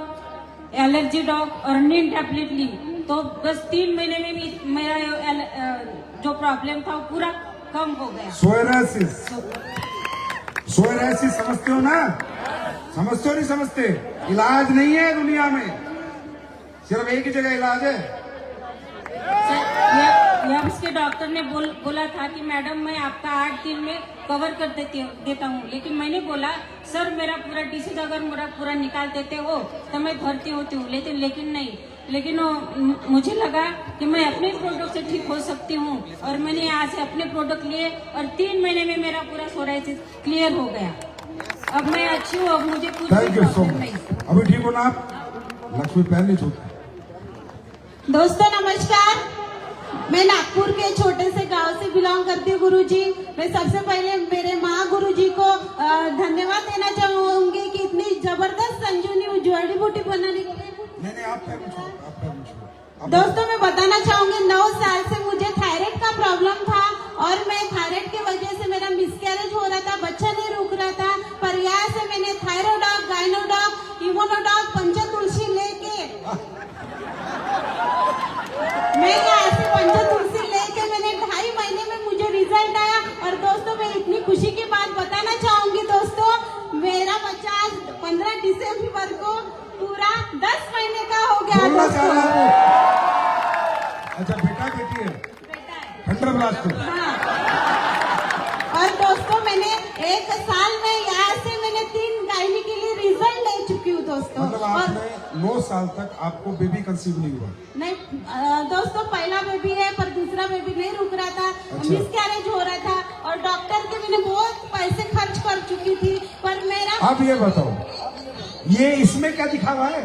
एलर्जी डॉग और नीम टैबलेट ली, तो बस 3 महीने में मेरा जो प्रॉब्लम था वो पूरा कम हो गया। सोराइसिस समझते हो ना? समझते हो नहीं समझते? इलाज नहीं है दुनिया में, सिर्फ एक ही जगह इलाज है। उसके डॉक्टर ने बोला था कि मैडम मैं आपका 8 दिन में कवर कर देता हूँ, लेकिन मैंने बोला सर मेरा पूरा डिसीज अगर मेरा पूरा निकाल देते हो तो मैं भर्ती होती हूँ, लेकिन नहीं, लेकिन मुझे लगा कि मैं अपने प्रोडक्ट से ठीक हो सकती हूँ, और मैंने यहाँ से अपने प्रोडक्ट लिए, और 3 महीने में मेरा पूरा सोराइसिस क्लियर हो गया। अब मैं अच्छी हूँ, अब मुझे कुछ थैंक यू सो मच। अभी ठीक हो ना आप? लक्ष्मी पैर नहीं छूते। दोस्तों नमस्कार, मैं नागपुर के छोटे से गांव से बिलोंग करती हूँ गुरुजी। मैं सबसे पहले मेरे माँ गुरुजी को धन्यवाद देना चाहूंगी कि इतनी जबरदस्त संजीवनी जड़ी बूटी बनाने के लिए। नहीं आप पैर नहीं छूते, आप पैर नहीं छूते। दोस्तों मैं बताना चाहूंगी 9 साल से मुझे थायराइड का प्रॉब्लम था, और मैं थायराइड की वजह से मेरा मिसकैरेज हो रहा था, बच्चा नहीं रुक रहा था, पर यहाँ से मैंने थायरोडॉग, गायनोडॉग, इम्यूनोडॉग, पंचतुलसी लेके मैंने 2.5 महीने में मुझे रिजल्ट आया। और दोस्तों मैं इतनी खुशी की बात बताना चाहूंगी दोस्तों, मेरा बच्चा 15 दिसंबर को पूरा 10 महीने का हो गया दोस्तों। अच्छा बेटा बेटी है? बेटा है। Thunder blast. हाँ। और दोस्तों मैंने 1 साल में यहाँ से मैंने 3 गायनी के लिए रिजल्ट ले चुकी हूँ दोस्तों। मतलब आपने 9 साल तक आपको बेबी कंसीव नहीं हुआ? नहीं दोस्तों, पहला बेबी है पर दूसरा बेबी नहीं रुक रहा था, अच्छा। मिसकैरेज हो रहा था, और डॉक्टर के मैंने बहुत पैसे खर्च कर चुकी थी, पर मेरा। आप ये बताओ, ये इसमें क्या दिखावा है?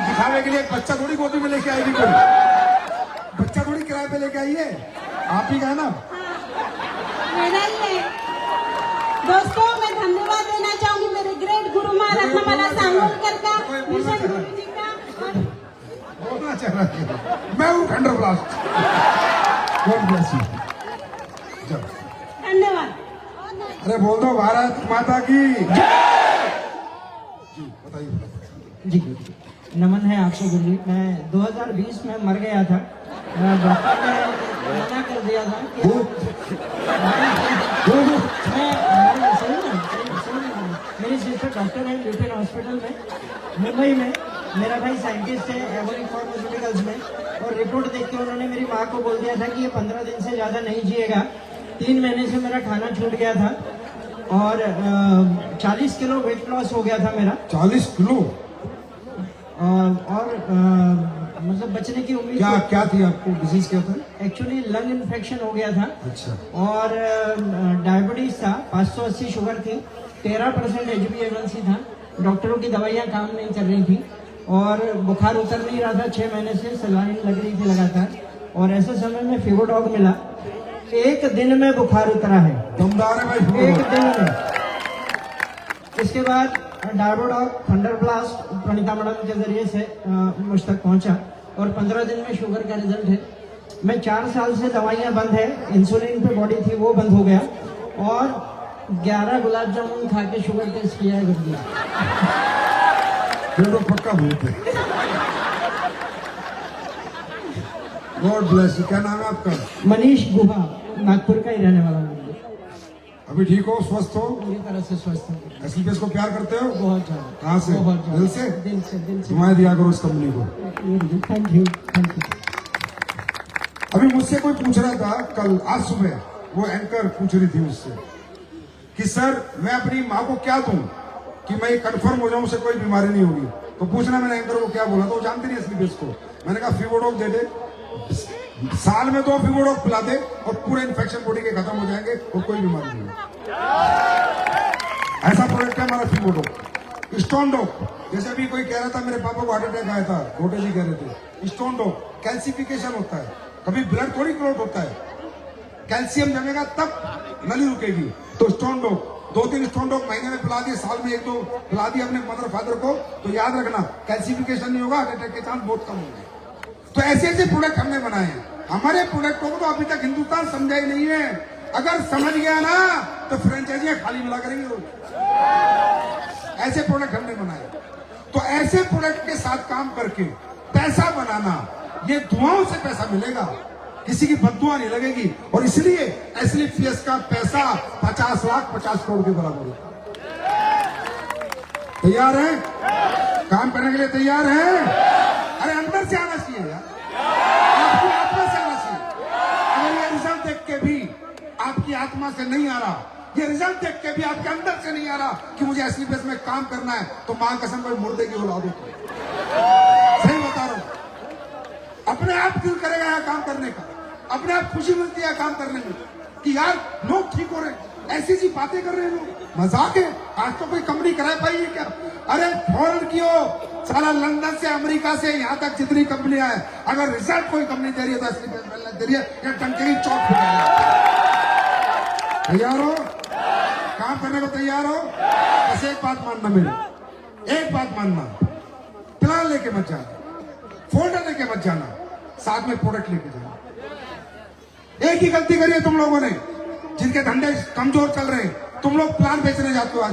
दिखावे के लिए एक बच्चा थोड़ी गोदी में लेके आएगी कोई, बच्चा थोड़ी किराए पे लेके आई है, आप ही का ना? मेरा ही है दोस्तों। मैं धन्यवाद देना चाहूंगी मेरे ग्रेट गुरु महाराज रत्नमाला सांगोलकर का, मिशन गुरु जी का। बोलना चाह रहा है, मैं हूँ thunder blast. God bless you. धन्यवाद। अरे बोल दो भारत माता की जय। जी बताइए। जी नमन है आपको गुरुजी। मैं 2020 में मर गया था। डॉक्टर ने मना कर दिया था कि वो मेरी सिस्टर डॉक्टर है ल्यूटेन हॉस्पिटल में मुंबई में, मेरा भाई साइंटिस्ट है एवरी फार्मास्यूटिकल्स में, और रिपोर्ट देख के उन्होंने मेरी माँ को बोल दिया था कि ये 15 दिन से ज़्यादा नहीं जिएगा। 3 महीने से मेरा खाना छूट गया था और 40 किलो वेट लॉस हो गया था मेरा, 40 किलो। और मतलब बचने की उम्मीद क्या थी आपको, डिजीज क्या था? एक्चुअली लंग इन्फेक्शन हो गया था अच्छा। और डायबिटीज था, 580 शुगर थी, 13% HbA1c था, डॉक्टरों की दवाइयाँ काम नहीं कर रही थी और बुखार उतर नहीं रहा था, 6 महीने से सलाइन लग रही थी लगातार। और ऐसे समय में फीवरडॉग मिला, 1 दिन में बुखार उतरा है, दमदार है भाई, 1 दिन में। इसके बाद डायबोडॉग थंडर ब्लास्ट प्रणीता मैडम के जरिए से मुझ तक पहुंचा और 15 दिन में शुगर का रिजल्ट है। मैं 4 साल से दवाइयां बंद है, इंसुलिन पे बॉडी थी वो बंद हो गया और 11 गुलाब जामुन खा के शुगर टेस्ट किया है घर में। ये तो पक्का भूत है। God bless you. क्या नाम है आपका? मनीष गुहा, नागपुर का ही रहने वाला हूँ। अभी ठीक हो, स्वस्थ हो? पूरी तरह से स्वस्थ हूँ, एसलीपीएस को प्यार करते हो? बहुत ज्यादा। कहाँ से? बहुत ज्यादा। दिल से? दिल से, दिल से। दुआएं दिया करो इस कंपनी को। Thank you, thank you. अभी मुझसे कोई पूछ रहा था कल, आज सुबह वो एंकर पूछ रही थी मुझसे कि सर मैं अपनी माँ को क्या दूं कि मैं कंफर्म हो जाऊं उसे कोई बीमारी नहीं होगी। तो पूछना मैंने एंकर को क्या बोला, तो वो जानते नहीं एसलीपीएस को। मैंने कहा फीवरडॉग दे दे, साल में 2 फीवरडॉग पिला दे और पूरे इन्फेक्शन बॉडी के खत्म हो जाएंगे और कोई बीमारी नहीं होगी। ऐसा प्रोडक्ट है हमारा फीवरडॉग। स्टोन डॉग, जैसे अभी कोई कह रहा था मेरे पापा को हार्ट अटैक आया था, छोटे जी कह रहे थे, स्टोन डॉग कैल्सिफिकेशन होता है, कभी ब्लड थोड़ी क्लॉट होता है, कैल्शियम जमेगा तब नली रुकेगी। तो स्टोन डॉग 2-3 स्टोन डॉग महीने में पिला दिए, साल में 1-2 पिला दिए अपने मदर फादर को, तो याद रखना कैल्सिफिकेशन नहीं होगा, हार्ट अटैक के चांस बहुत कम होंगे। तो ऐसे ऐसे प्रोडक्ट हमने बनाए हैं। हमारे प्रोडक्टों को तो अभी तक हिंदुस्तान समझा ही नहीं है। अगर समझ गया ना तो फ्रेंचाइजियां खाली मिला करेंगे रोज। ऐसे प्रोडक्ट हमने बनाए। तो ऐसे प्रोडक्ट के साथ काम करके पैसा बनाना, ये दुआओं से पैसा मिलेगा, किसी की बद्दुआ नहीं लगेगी। और इसलिए एसलीपीएस का पैसा 50 लाख 50 करोड़ के बराबर होता है। तैयार है? काम करने के लिए तैयार है? अरे अंदर से आना चाहिए यार, आपकी आत्मा से आना चाहिए। अगर ये रिजल्ट देख के भी आपकी आत्मा से नहीं आ रहा, ये रिजल्ट देख के भी आपके अंदर से नहीं आ रहा कि मुझे एसलीपीएस में काम करना है, तो मां कसम कोई मुर्दे की औलाद होती है। सही बता रहा हूं। अपने आप दिल करेगा यहाँ काम करने का, अपने आप खुशी मिलती है काम करने में कि यार लोग ठीक हो रहे हैं, ऐसी सी बातें कर रहे हैं लोग, मजाक है। आज तो कोई कंपनी करा पाई है क्या? अरे फॉरेन की हो, सारा लंदन से अमेरिका से यहाँ तक जितनी कंपनियां हैं, अगर रिजल्ट कोई कंपनी दे रही है तो एसलीपीएस दे रही है, या डंके की चौक पे तैयार हो? काम करने को तैयार हो? बस एक बात मानना मेरी, एक बात मानना, प्लान लेके मत जाना, फोल्डर लेके मत जाना, साथ में प्रोडक्ट लेके जाना। एक ही गलती करी है तुम लोगों ने, जिनके धंधे कमजोर चल रहे हैं, तुम लोग प्लान बेचने जाते हो।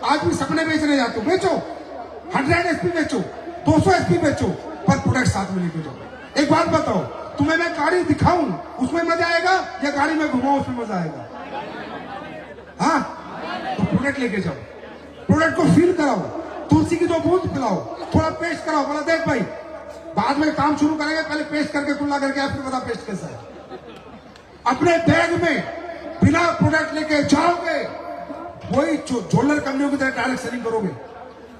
आज भी सपने बेचने जाते हो। बेचो, 100 SP बेचो, 200 SP बेचो, पर प्रोडक्ट साथ में लेके जाओ। एक बात बताओ, तुम्हें मैं गाड़ी दिखाऊं उसमें मजा आएगा या गाड़ी में घुमाऊं उसमें मजा आएगा? हाँ, तो प्रोडक्ट लेके जाओ, प्रोडक्ट को फील कराओ, तुलसी की 2 बूंद पिलाओ, थोड़ा पेस्ट कराओ, बोला देख भाई बाद में काम शुरू करेंगे, पहले पेस्ट करके कुल्ला करके फिर बता पेस्ट कैसा है। अपने बैग में बिना प्रोडक्ट लेके जाओगे, वही ज्वेलर कंपनियों की तरह डायरेक्ट सेलिंग करोगे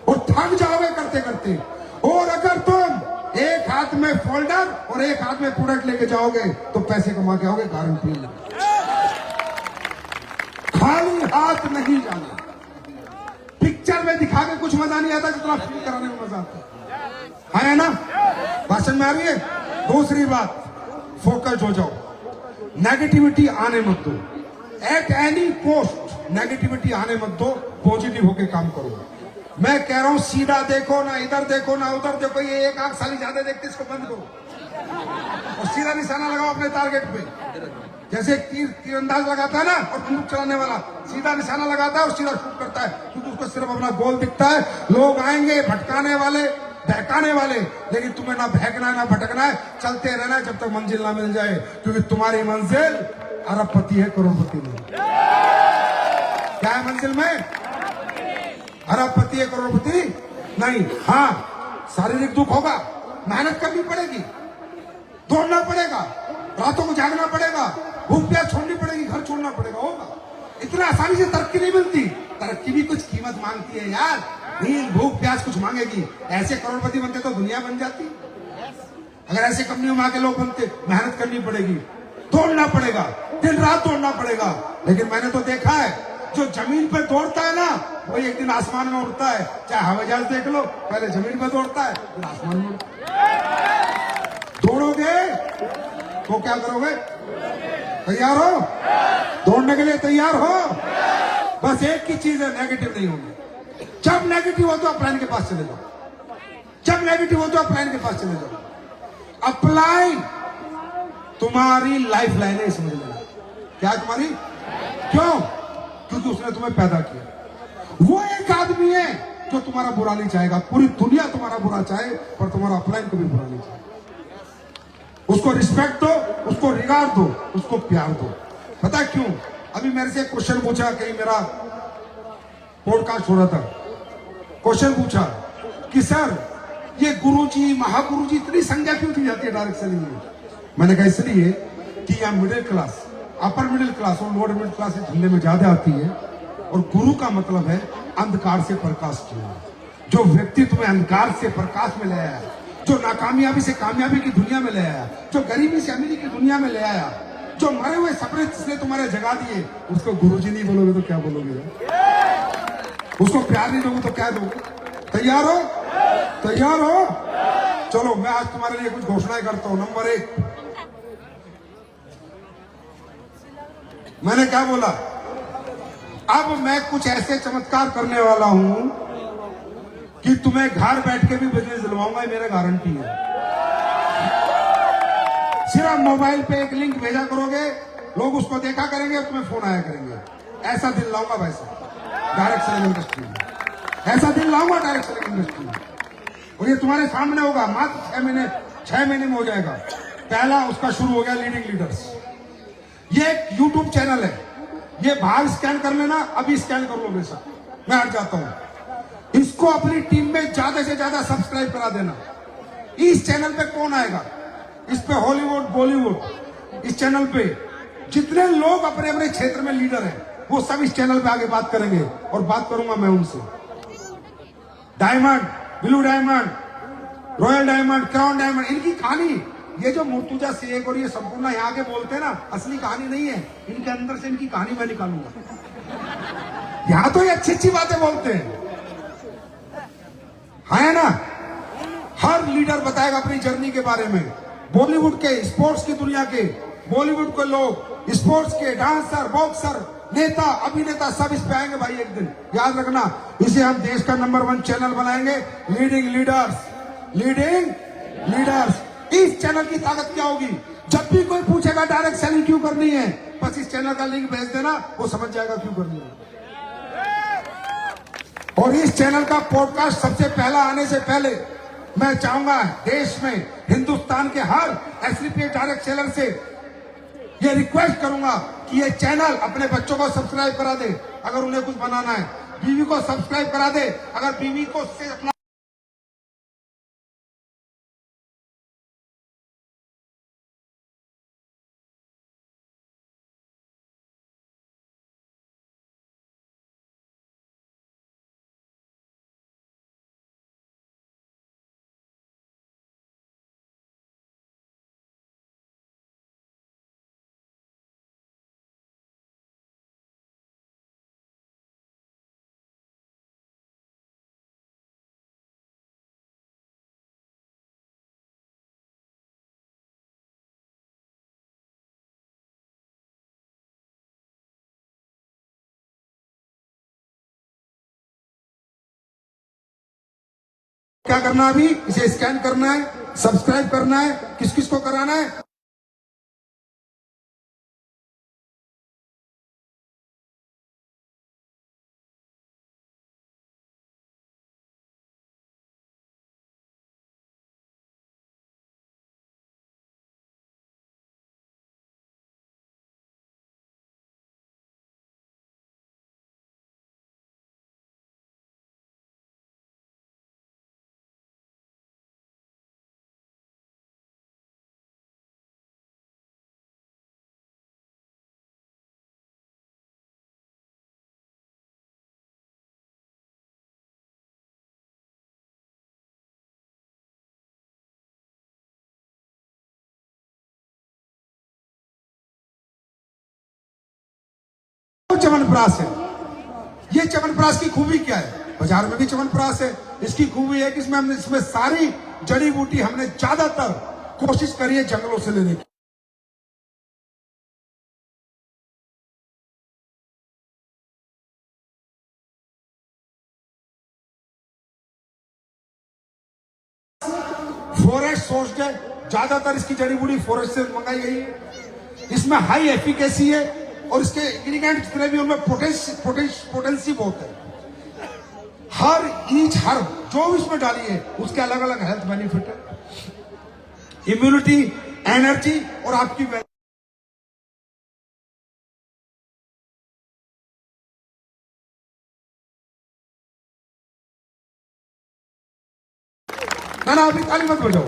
और थक जाओगे करते करते। और अगर तुम एक हाथ में फोल्डर और एक हाथ में प्रोडक्ट लेके जाओगे तो पैसे कमा के आओगे, गारंटी है। खाली हाथ नहीं जाना। पिक्चर में दिखा के कुछ मजा नहीं आता जितना फील कराने में मजा आता है ना? भाषण में आ रही है। दूसरी बात, फोकस हो जाओ, नेगेटिविटी आने मत दो। एट एनी कॉस्ट नेगेटिविटी आने मत दो, पॉजिटिव होके काम करो। मैं कह रहा हूं सीधा देखो ना, इधर देखो ना उधर देखो, ये एक आंख साली ज्यादा देखते, इसको बंद करो और सीधा निशाना लगाओ अपने टारगेट पे। जैसे तीरंदाज लगाता है ना और बंदूक चलाने वाला सीधा निशाना लगाता है और सीधा शूट करता है, क्योंकि उसको सिर्फ अपना गोल दिखता है। लोग आएंगे भटकाने वाले, बहकाने वाले, लेकिन तुम्हें ना बहकना है ना भटकना है, चलते रहना है जब तक मंजिल ना मिल जाए, क्योंकि तुम्हारी मंजिल अरबपति है, करोड़पति नहीं। क्या है मंजिल में? अरबपति है, करोड़पति नहीं। हाँ, शारीरिक दुख होगा, मेहनत करनी पड़ेगी, दौड़ना पड़ेगा, रातों को जागना पड़ेगा, भूख प्यास छोड़नी पड़ेगी, घर छोड़ना पड़ेगा, होगा। इतना आसानी से तरक्की नहीं मिलती, तरक्की भी कुछ कीमत मांगती है यार, नींद भूख प्यास कुछ मांगेगी। ऐसे करोड़पति बनते तो दुनिया बन जाती। अगर ऐसे कंपनियों में आके लोग बनते, मेहनत करनी पड़ेगी, दौड़ना पड़ेगा, दिन रात दौड़ना पड़ेगा। लेकिन मैंने तो देखा है, जो जमीन पे दौड़ता है ना, वही एक दिन आसमान में उड़ता है। चाहे हवाई जहाज देख लो, पहले जमीन पे दौड़ता है, फिर आसमान में उड़ता है। दौड़ोगे तो क्या करोगे? तैयार हो? दौड़ने के लिए तैयार हो? बस एक ही चीज है, नेगेटिव नहीं होगी। जब नेगेटिव हो तो अपलाइन के पास चले जाओ, जब नेगेटिव हो तो अपलाइन के पास चले जाओ। अपलाइन तुम्हारी लाइफ लाइन है, समझ लेना। क्या तुम्हारी? क्यों? क्योंकि उसने तुम्हें पैदा किया। वो एक आदमी है जो तुम्हारा बुरा नहीं चाहेगा, पूरी दुनिया तुम्हारा बुरा चाहे, पर तुम्हारा अपलाइन को भी बुरा नहीं चाहे। उसको रिस्पेक्ट दो, उसको रिगार्ड दो, उसको प्यार दो। पता क्यों? अभी मेरे से क्वेश्चन पूछा, कहीं मेरा पॉडकास्ट हो रहा था, क्वेश्चन पूछा कि सर ये गुरुजी महागुरुजी इतनी संज्ञा क्यों दी जाती है डायरेक्ट सेलिंग में? मैंने कहा इसलिए कि यहाँ middle class, upper middle class और लोअर मिडिल क्लास धंधे में ज्यादा आती है, और गुरु का मतलब है अंधकार से प्रकाश की ओर। जो व्यक्ति तुम्हें अंधकार से प्रकाश में ले आया, जो नाकामयाबी से कामयाबी की दुनिया में ले आया, जो गरीबी से अमीरी की दुनिया में ले आया, जो मरे हुए सपने जिसने तुम्हारे जगा दिए, उसको गुरुजी नहीं बोलोगे तो क्या बोलोगे? उसको प्यार नहीं दोगे तो क्या दोगे? तैयार हो? तैयार हो? चलो मैं आज तुम्हारे लिए कुछ घोषणाएं करता हूं। नंबर 1, मैंने क्या बोला? अब मैं कुछ ऐसे चमत्कार करने वाला हूं कि तुम्हें घर बैठ के भी बिजनेस दिलवाऊंगा, मेरा गारंटी है। सिर्फ मोबाइल पे एक लिंक भेजा करोगे, लोग उसको देखा करेंगे और तुम्हें फोन आया करेंगे। ऐसा दिन लाऊंगा भाई साहब डायरेक्ट सेलिंग इंडस्ट्री में, ऐसा दिन लाऊंगा डायरेक्ट सेलिंग इंडस्ट्री में, और ये तुम्हारे सामने होगा। मात्र 6 महीने में हो जाएगा। पहला उसका शुरू हो गया लीडिंग लीडर्स। ये एक यूट्यूब चैनल है, ये बाहर स्कैन कर लेना, अभी स्कैन कर लो मेरे साथ, मैं हट जाता हूं। इसको अपनी टीम में ज्यादा से ज्यादा सब्सक्राइब करा देना। इस चैनल पे कौन आएगा? इस पे हॉलीवुड बॉलीवुड, इस चैनल पे जितने लोग अपने अपने क्षेत्र में लीडर हैं, वो सब इस चैनल पे आगे बात करेंगे, और बात करूंगा मैं उनसे। Diamond, blue diamond, royal diamond, crown diamond, इनकी कहानी, ये जो मुर्तुजा शेख और ये संपूर्ण यहाँ के बोलते हैं ना, असली कहानी नहीं है। इनके अंदर से इनकी कहानी मैं निकालूंगा। यहाँ तो ये अच्छी अच्छी बातें बोलते हैं, है ना? हर लीडर बताएगा अपनी जर्नी के बारे में। बॉलीवुड के, स्पोर्ट्स की दुनिया के, बॉलीवुड के लोग, स्पोर्ट्स के डांसर, बॉक्सर, नेता, अभिनेता, सब इस पे आएंगे भाई एक दिन। याद रखना, इसे हम देश का नंबर 1 चैनल बनाएंगे, लीडिंग लीडर्स। Leading leaders. इस चैनल की ताकत क्या होगी? जब भी कोई पूछेगा डायरेक्ट सेलिंग क्यों करनी है, बस इस चैनल का लिंक भेज देना, वो समझ जाएगा क्यों करनी है। और इस चैनल का पॉडकास्ट सबसे पहला आने से पहले मैं चाहूंगा देश में, हिंदुस्तान के हर एसलीपीएस डायरेक्ट सेलर से ये रिक्वेस्ट करूंगा कि ये चैनल अपने बच्चों को सब्सक्राइब करा दे अगर उन्हें कुछ बनाना है, बीवी को सब्सक्राइब करा दे अगर बीवी को से अपना क्या करना है? अभी इसे स्कैन करना है, सब्सक्राइब करना है, किस किस को कराना है। च्यवनप्राश है। ये च्यवनप्राश की खूबी क्या है? बाजार में भी च्यवनप्राश है। इसकी खूबी है कि इसमें सारी जड़ी बूटी हमने ज्यादातर कोशिश करी है जंगलों से लेने की। फॉरेस्ट सोर्स्ड है, ज्यादातर इसकी जड़ी बूटी फॉरेस्ट से मंगाई गई है। इसमें हाई एफिकेसी है और इसके इंग्रेडिएंट जितने भी उनमें पोटेंसी बहुत है। हर हर्ब जो भी इसमें डाली है उसके अलग अलग हेल्थ बेनिफिट है, इम्यूनिटी, एनर्जी और आपकी ना अभी ताली मत बजाओ।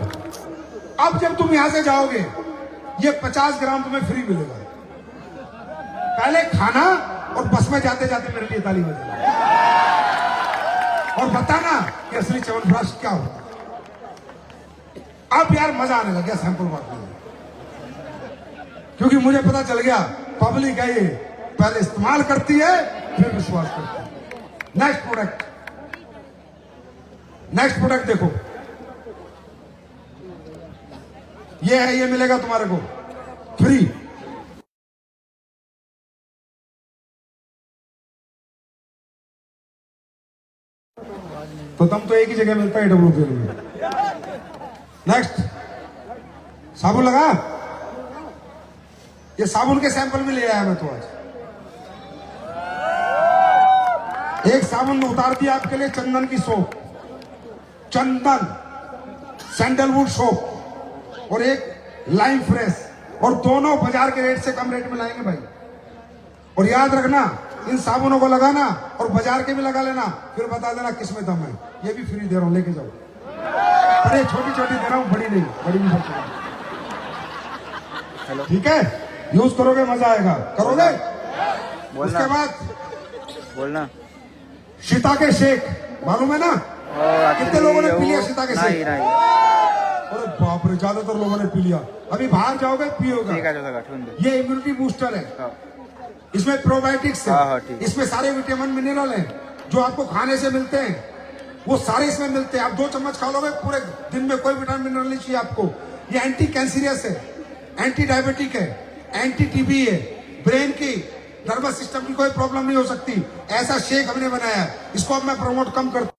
अब जब तुम यहां से जाओगे ये 50 ग्राम तुम्हें फ्री मिलेगा। पहले खाना और बस में जाते जाते मेरे लिए ताली बजाओ और बताना कि असली च्यवनप्राश क्या होता है। अब यार मजा आने लग गया सैंपल बांटने में, क्योंकि मुझे पता चल गया पब्लिक है ये पहले इस्तेमाल करती है फिर विश्वास करती है। नेक्स्ट प्रोडक्ट देखो, ये है, ये मिलेगा तुम्हारे को फ्री। तो दम तो एक ही जगह मिलता है डब्ल्यू में। नेक्स्ट साबुन लगा, ये साबुन के सैंपल भी ले आया मैं तो आज। एक साबुन उतार दिया आपके लिए चंदन की सोप, चंदन सैंडलवुड सोप और एक लाइम फ्रेश, और दोनों बाजार के रेट से कम रेट में लाएंगे भाई। और याद रखना इन साबुनों को लगाना और बाजार के भी लगा लेना, फिर बता देना किसमें दम है। ये भी फ्री दे रहा हूं, लेके जाओ। अरे छोटी छोटी दे रहा हूं, बड़ी नहीं, बड़ी भी ठीक है। यूज करोगे मजा आएगा, करोगे। उसके बाद बोलना शिताके शेक मालूम है ना? कितने लोगों ने पी लिया शिताके शेक? अरे बाप रे, ज्यादातर लोगों ने पी लिया। अभी बाहर जाओगे पियोगे। ये इम्यूनिटी बूस्टर है, इसमें प्रोबायोटिक्स है, इसमें सारे विटामिन मिनरल हैं जो आपको खाने से मिलते हैं, वो सारे इसमें मिलते हैं। आप 2 चम्मच खा लोगे पूरे दिन में, कोई विटामिन मिनरल नहीं चाहिए आपको। ये एंटी कैंसरियस है, एंटी डायबिटिक है, एंटी टीबी है, ब्रेन की नर्वस सिस्टम की कोई प्रॉब्लम नहीं हो सकती। ऐसा शेक हमने बनाया है, इसको अब मैं प्रमोट कम करता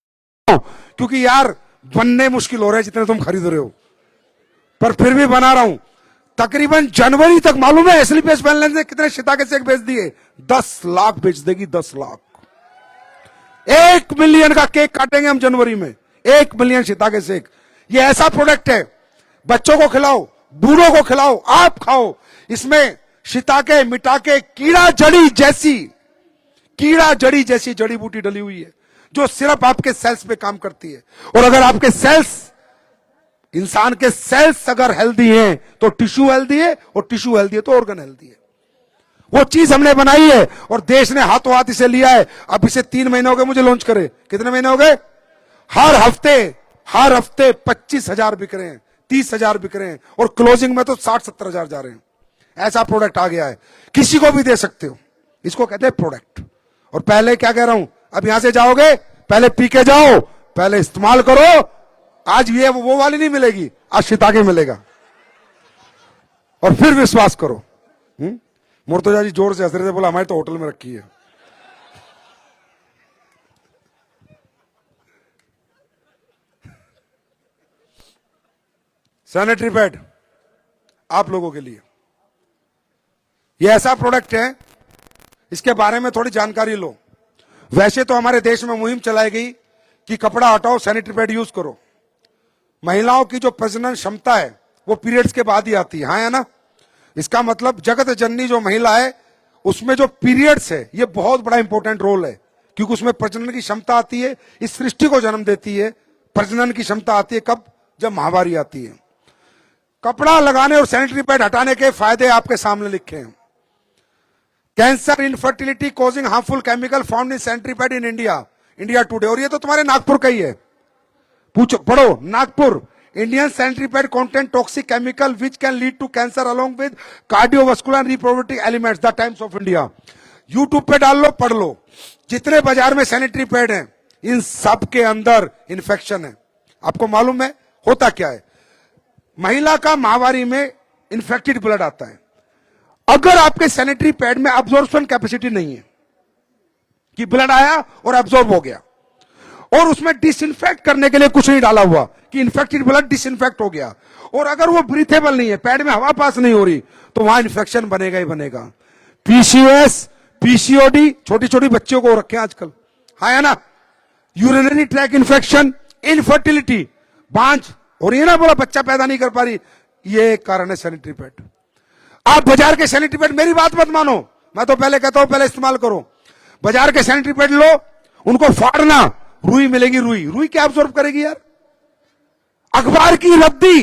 हूं क्योंकि यार बनने मुश्किल हो रहे हैं जितने तुम खरीद रहे हो, पर फिर भी बना रहा हूं। तकरीबन जनवरी तक मालूम है एसलीपीएस वेलनेस ने कितने शिताके शेक बेच दिए? 10 लाख बेच देगी, 10 लाख। 1 मिलियन का केक काटेंगे हम जनवरी में, 1 मिलियन शिताके शेक। ये ऐसा प्रोडक्ट है, बच्चों को खिलाओ, बूढ़ों को खिलाओ, आप खाओ। इसमें शिताके मिटाके कीड़ा जड़ी जैसी जड़ी बूटी डली हुई है जो सिर्फ आपके सेल्स पे काम करती है। और अगर आपके सेल्स, इंसान के सेल्स अगर हेल्दी हैं तो टिश्यू हेल्दी है, और टिश्यू हेल्दी है तो ऑर्गन हेल्दी है। वो चीज हमने बनाई है और देश ने हाथों हाथ इसे लिया है। अब इसे 3 महीने हो गए मुझे लॉन्च करे। कितने महीने हो गए? हर हफ्ते 25,000 बिक रहे हैं, 30,000 बिक रहे हैं, और क्लोजिंग में तो 60-70 हजार जा रहे हैं। ऐसा प्रोडक्ट आ गया है, किसी को भी दे सकते हो। इसको कहते हैं प्रोडक्ट। और पहले क्या कह रहा हूं, अब यहां से जाओगे पहले पी के जाओ, पहले इस्तेमाल करो। आज ये वो वाली नहीं मिलेगी, आज शिताके मिलेगा, और फिर विश्वास करो। मुर्तजा जी जोर से हंस रहे थे, बोला हमारे तो होटल में रखी है। सैनिटरी पैड आप लोगों के लिए, यह ऐसा प्रोडक्ट है, इसके बारे में थोड़ी जानकारी लो। वैसे तो हमारे देश में मुहिम चलाई गई कि कपड़ा हटाओ, सैनिटरी पैड यूज करो। महिलाओं की जो प्रजनन क्षमता है वो पीरियड्स के बाद ही आती है, हाँ या ना? इसका मतलब जगत जननी जो महिला है उसमें जो पीरियड्स है ये बहुत बड़ा इंपॉर्टेंट रोल है, क्योंकि उसमें प्रजनन की क्षमता आती है, इस सृष्टि को जन्म देती है। प्रजनन की क्षमता आती है कब? जब महावारी आती है। कपड़ा लगाने और सैनिटरी पैड हटाने के फायदे आपके सामने लिखे हैं। Cancer, infertility causing harmful chemical found in sanitary pad in India today. और ये तो तुम्हारे नागपुर का ही है, पूछो, पढ़ो। Nagpur, Indian sanitary pad contain toxic chemical which can lead to cancer along with cardiovascular and reproductive elements. The Times of India. YouTube पे डाल लो, पढ़ लो, जितने बाजार में सैनिटरी पैड हैं इन सब के अंदर इन्फेक्शन है। आपको मालूम है होता क्या है? महिला का माहवारी में इन्फेक्टेड ब्लड आता है। अगर आपके सैनिटरी पैड में अब्जॉर्प्शन कैपेसिटी नहीं है कि ब्लड आया और एब्जॉर्ब हो गया, और उसमें डिसइंफेक्ट करने के लिए कुछ नहीं डाला हुआ कि इन्फेक्टेड ब्लड डिसइंफेक्ट हो गया, और अगर वो ब्रीथेबल नहीं है, पैड में हवा पास नहीं हो रही, तो वहां इन्फेक्शन बनेगा ही बनेगा। पीसीओएस, पीसीओडी छोटी छोटी बच्चियों को रखे आजकल, हाँ है ना, यूरिनरी ट्रैक इन्फेक्शन, इनफर्टिलिटी, बांझ हो रही है ना, बोला बच्चा पैदा नहीं कर पा रही, ये कारण है सैनिटरी पैड। आप बाजार के सैनिटरी पैड, मेरी बात मत मानो, मैं तो पहले कहता हूं पहले इस्तेमाल करो। बाजार के सैनिटरी पैड लो, उनको फाड़ना, रुई मिलेगी, रुई, रुई क्या अब्सॉर्ब करेगी यार? अखबार की रद्दी,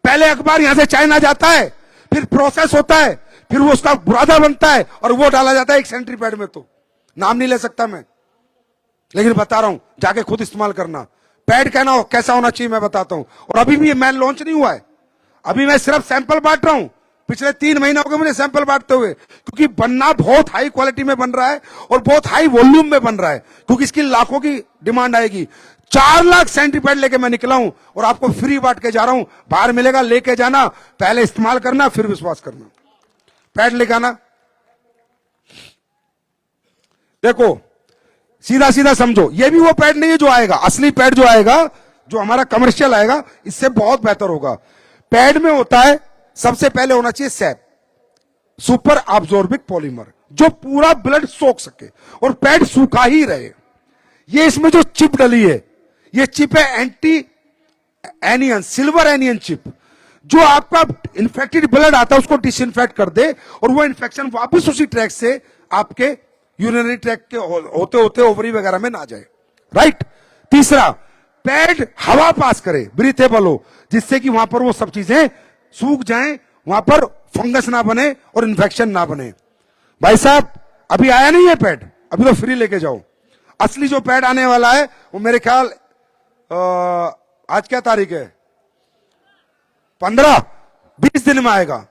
पहले अखबार यहां से चाइना जाता है, फिर प्रोसेस होता है, फिर वो उसका बुरादा बनता है और वो डाला जाता है एक सैनिटरी पैड में। तो नाम नहीं ले सकता मैं, लेकिन बता रहा हूं, जाके खुद इस्तेमाल करना। पैड कहना हो कैसा होना चाहिए मैं बताता हूं। और अभी भी ये मैन लॉन्च नहीं हुआ है, अभी मैं सिर्फ सैंपल बांट रहा हूं। पिछले 3 महीने हो गए मुझे सैंपल बांटते हुए, क्योंकि बनना बहुत हाई क्वालिटी में बन रहा है और बहुत हाई वॉल्यूम में बन रहा है, क्योंकि इसकी लाखों की डिमांड आएगी। 4 लाख सैनिटरी पैड लेके मैं निकला हूं और आपको फ्री बांट के जा रहा हूं। बाहर मिलेगा, लेके जाना, पहले इस्तेमाल करना, फिर विश्वास करना। पैड लेके आना। देखो सीधा सीधा समझो, ये भी वो पैड नहीं है जो आएगा, असली पैड जो आएगा, जो हमारा कमर्शियल आएगा, इससे बहुत बेहतर होगा। पैड में होता है, सबसे पहले होना चाहिए सैप, सुपर अब्जॉर्बिक पॉलीमर, जो पूरा ब्लड सोख सके और पैड सूखा ही रहे। ये इसमें जो चिप डली है, ये चिप है anti anion, silver anion chip, जो आपका इन्फेक्टेड ब्लड आता है उसको डिसइंफेक्ट कर दे और वो इन्फेक्शन वापस उसी ट्रैक से आपके यूरिनरी ट्रैक के होते होते ओवरी वगैरह में ना जाए। राइट। तीसरा, पैड हवा पास करे, ब्रीथेबल हो, जिससे कि वहां पर वो सब चीजें सूख जाएं, वहां पर फंगस ना बने और इन्फेक्शन ना बने। भाई साहब अभी आया नहीं है पैड, अभी तो फ्री लेके जाओ। असली जो पैड आने वाला है वो मेरे ख्याल आज क्या तारीख है, 15-20 दिन में आएगा।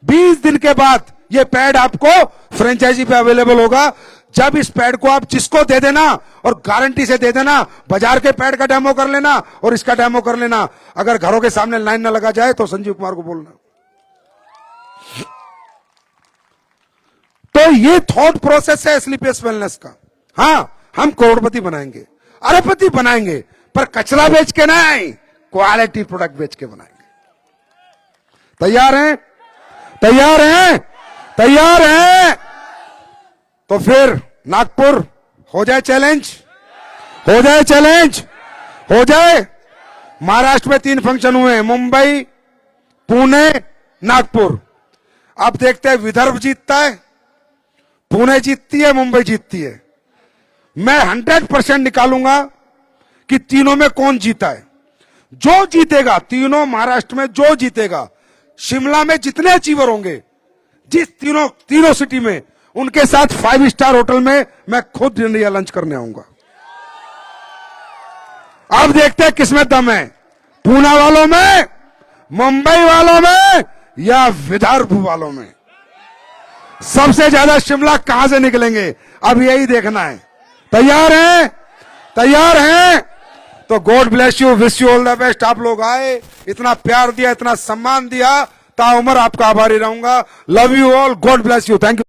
20 दिन के बाद ये पैड आपको फ्रेंचाइजी पे अवेलेबल होगा। जब इस पैड को आप जिसको दे देना और गारंटी से दे देना, बाजार के पैड का डेमो कर लेना और इसका डेमो कर लेना। अगर घरों के सामने लाइन ना लगा जाए तो संजीव कुमार को बोलना। तो ये थॉट प्रोसेस है स्लीपियस वेलनेस का। हाँ, हम करोड़पति बनाएंगे, अरबपति बनाएंगे, पर कचरा बेच के नहीं, क्वालिटी प्रोडक्ट बेच के बनाएंगे। तैयार हैं? तैयार हैं? तैयार हैं? तो फिर नागपुर हो जाए चैलेंज, हो जाए चैलेंज, हो जाए। महाराष्ट्र में 3 फंक्शन हुए, मुंबई, पुणे, नागपुर। अब देखते हैं विदर्भ जीतता है, पुणे जीतती है, मुंबई जीतती है। मैं 100% निकालूंगा कि तीनों में कौन जीता है। जो जीतेगा, तीनों महाराष्ट्र में जो जीतेगा, शिमला में जितने अचीवर होंगे, जिस तीनों सिटी में, उनके साथ 5 स्टार होटल में मैं खुद डिनर या लंच करने आऊंगा। अब देखते हैं किसमें दम है, पूना वालों में, मुंबई वालों में या विदर्भ वालों में। सबसे ज्यादा शिमला कहां से निकलेंगे, अब यही देखना है। तैयार हैं? तैयार हैं? तो God bless you, wish you all the best. आप लोग आए, इतना प्यार दिया, इतना सम्मान दिया, ताउमर आपका आभारी रहूंगा। Love you all, God bless you, thank you.